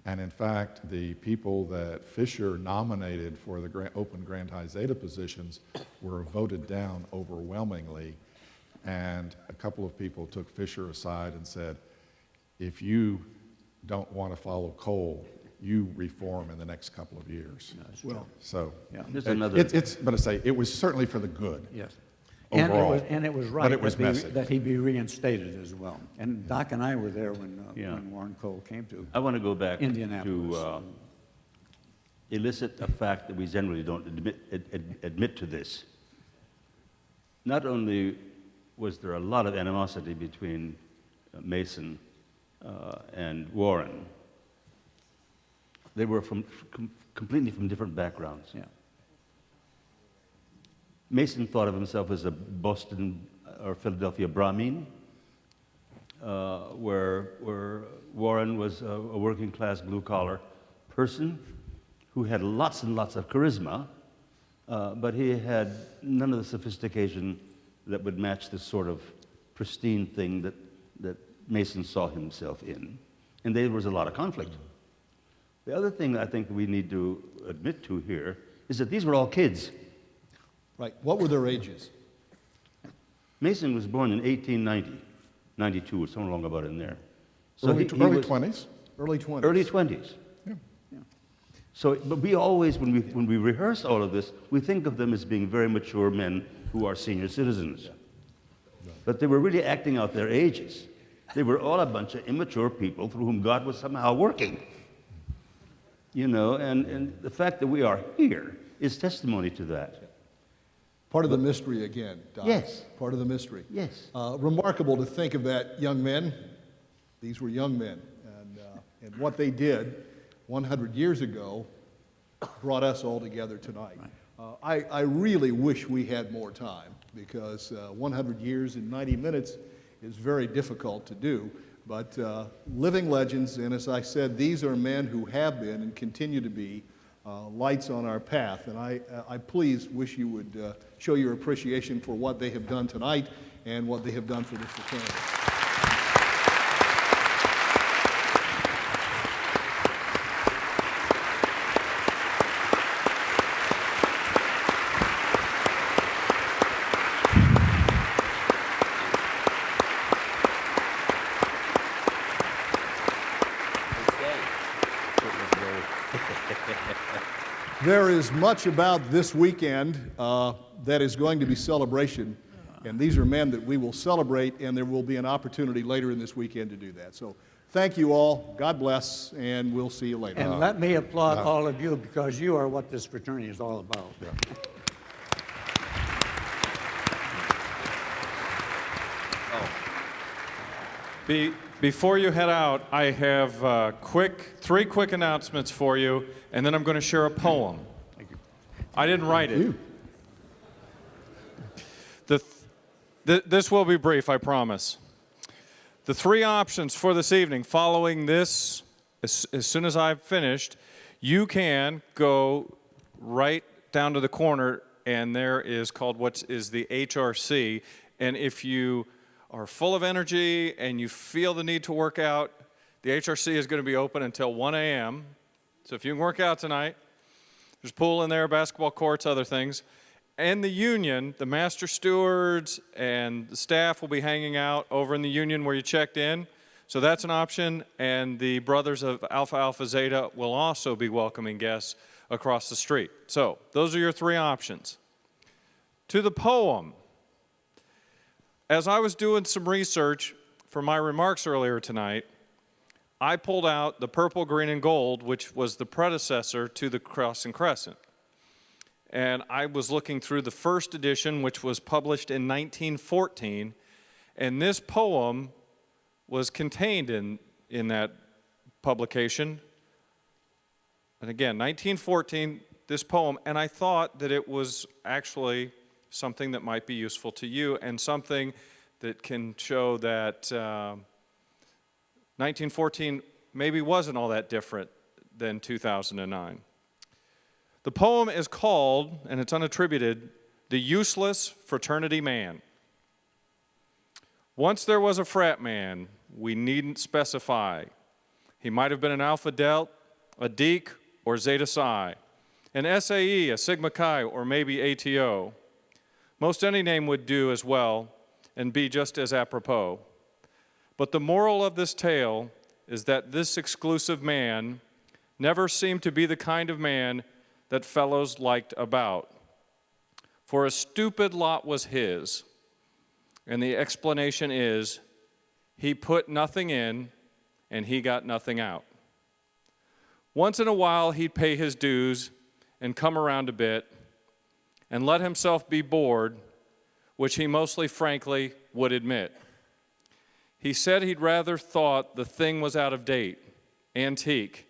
Speaker 5: And in fact, the people that Fisher nominated for the open Grand High Zeta positions were voted down overwhelmingly. And a couple of people took Fisher aside and said, if you don't want to follow Cole, you reform in the next couple of years.
Speaker 4: Well,
Speaker 5: so,
Speaker 4: yeah.
Speaker 5: but I say, it was certainly for the good.
Speaker 4: Yes.
Speaker 5: Overall.
Speaker 4: And it was right
Speaker 5: but it was messy.
Speaker 4: that he be reinstated as well. And Doc and I were there when Warren Cole came to
Speaker 3: I want to go back
Speaker 4: Indianapolis.
Speaker 3: to elicit a fact that we generally don't admit to this. Not only was there a lot of animosity between Mason and Warren, they were completely from different backgrounds.
Speaker 4: Yeah.
Speaker 3: Mason thought of himself as a Boston or Philadelphia Brahmin, where Warren was a working class blue collar person who had lots and lots of charisma, but he had none of the sophistication that would match this sort of pristine thing that Mason saw himself in. And there was a lot of conflict. The other thing I think we need to admit to here is that these were all kids.
Speaker 2: Right. What were their ages?
Speaker 3: Mason was born in 1890, 92, somewhere along about in there. So
Speaker 5: early
Speaker 3: he
Speaker 5: 20s?
Speaker 2: Early 20s.
Speaker 3: Early 20s.
Speaker 5: Yeah.
Speaker 3: So, but we always, when we rehearse all of this, we think of them as being very mature men who are senior citizens. But they were really acting out their ages. They were all a bunch of immature people through whom God was somehow working. You know, and the fact that we are here is testimony to that.
Speaker 2: Part of the mystery again, Doc.
Speaker 3: Yes.
Speaker 2: Part of the mystery.
Speaker 3: Yes.
Speaker 2: Remarkable to think of that young men. These were young men. And what they did 100 years ago brought us all together tonight. I really wish we had more time, because 100 years in 90 minutes is very difficult to do. But living legends, and as I said, these are men who have been and continue to be lights on our path. And I please wish you would show your appreciation for what they have done tonight and what they have done for this fraternity. There is much about this weekend that is going to be celebration, and these are men that we will celebrate, and there will be an opportunity later in this weekend to do that. So thank you all. God bless, and we'll see you later.
Speaker 4: And let me applaud all of you, because you are what this fraternity is all about.
Speaker 5: Yeah.
Speaker 12: Before you head out, I have three quick announcements for you, and then I'm going to share a poem. I didn't write it. This will be brief, I promise. The three options for this evening, following this, as soon as I've finished, you can go right down to the corner, and there is called what is the HRC, and if you are full of energy and you feel the need to work out, the HRC is going to be open until 1 a.m. So if you can work out tonight, there's a pool in there, basketball courts, other things. And the union, the master stewards and the staff will be hanging out over in the union where you checked in. So that's an option. And the brothers of Alpha Alpha Zeta will also be welcoming guests across the street. So those are your three options. To the poem. as I was doing some research for my remarks earlier tonight, I pulled out the Purple, Green, and Gold, which was the predecessor to the Cross and Crescent. And I was looking through the first edition, which was published in 1914, and this poem was contained in that publication. And again, 1914, this poem, and I thought that it was actually something that might be useful to you and something that can show that 1914 maybe wasn't all that different than 2009. The poem is called, and it's unattributed, "The Useless Fraternity Man." Once there was a frat man, we needn't specify. He might have been an Alpha Delt, a Deke, or Zeta Psi, an SAE, a Sigma Chi, or maybe ATO. Most any name would do as well and be just as apropos. But the moral of this tale is that this exclusive man never seemed to be the kind of man that fellows liked about. For a stupid lot was his, and the explanation is he put nothing in and he got nothing out. Once in a while he'd pay his dues and come around a bit and let himself be bored, which he mostly frankly would admit. He said he'd rather thought the thing was out of date, antique,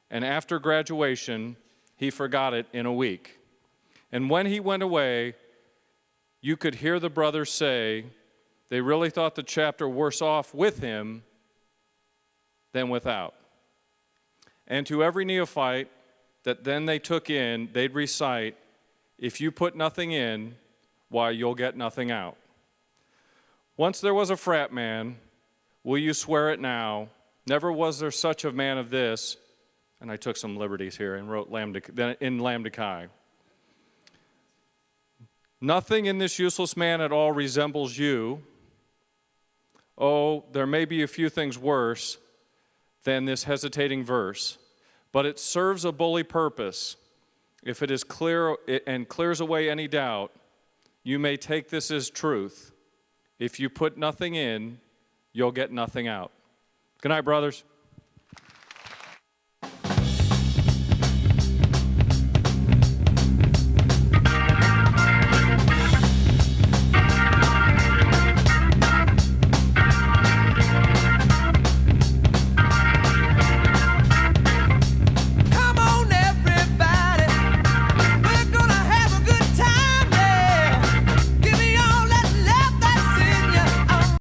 Speaker 12: and after graduation, he forgot it in a week. And when he went away, you could hear the brothers say they really thought the chapter worse off with him than without. And to every neophyte that then they took in, they'd recite, "If you put nothing in, why, you'll get nothing out." Once there was a frat man, will you swear it now? Never was there such a man of this. And I took some liberties here and wrote in Lambda Chi. Nothing in this useless man at all resembles you. Oh, there may be a few things worse than this hesitating verse, but it serves a bully purpose. If it is clear and clears away any doubt, you may take this as truth. If you put nothing in, you'll get nothing out. Good night, brothers.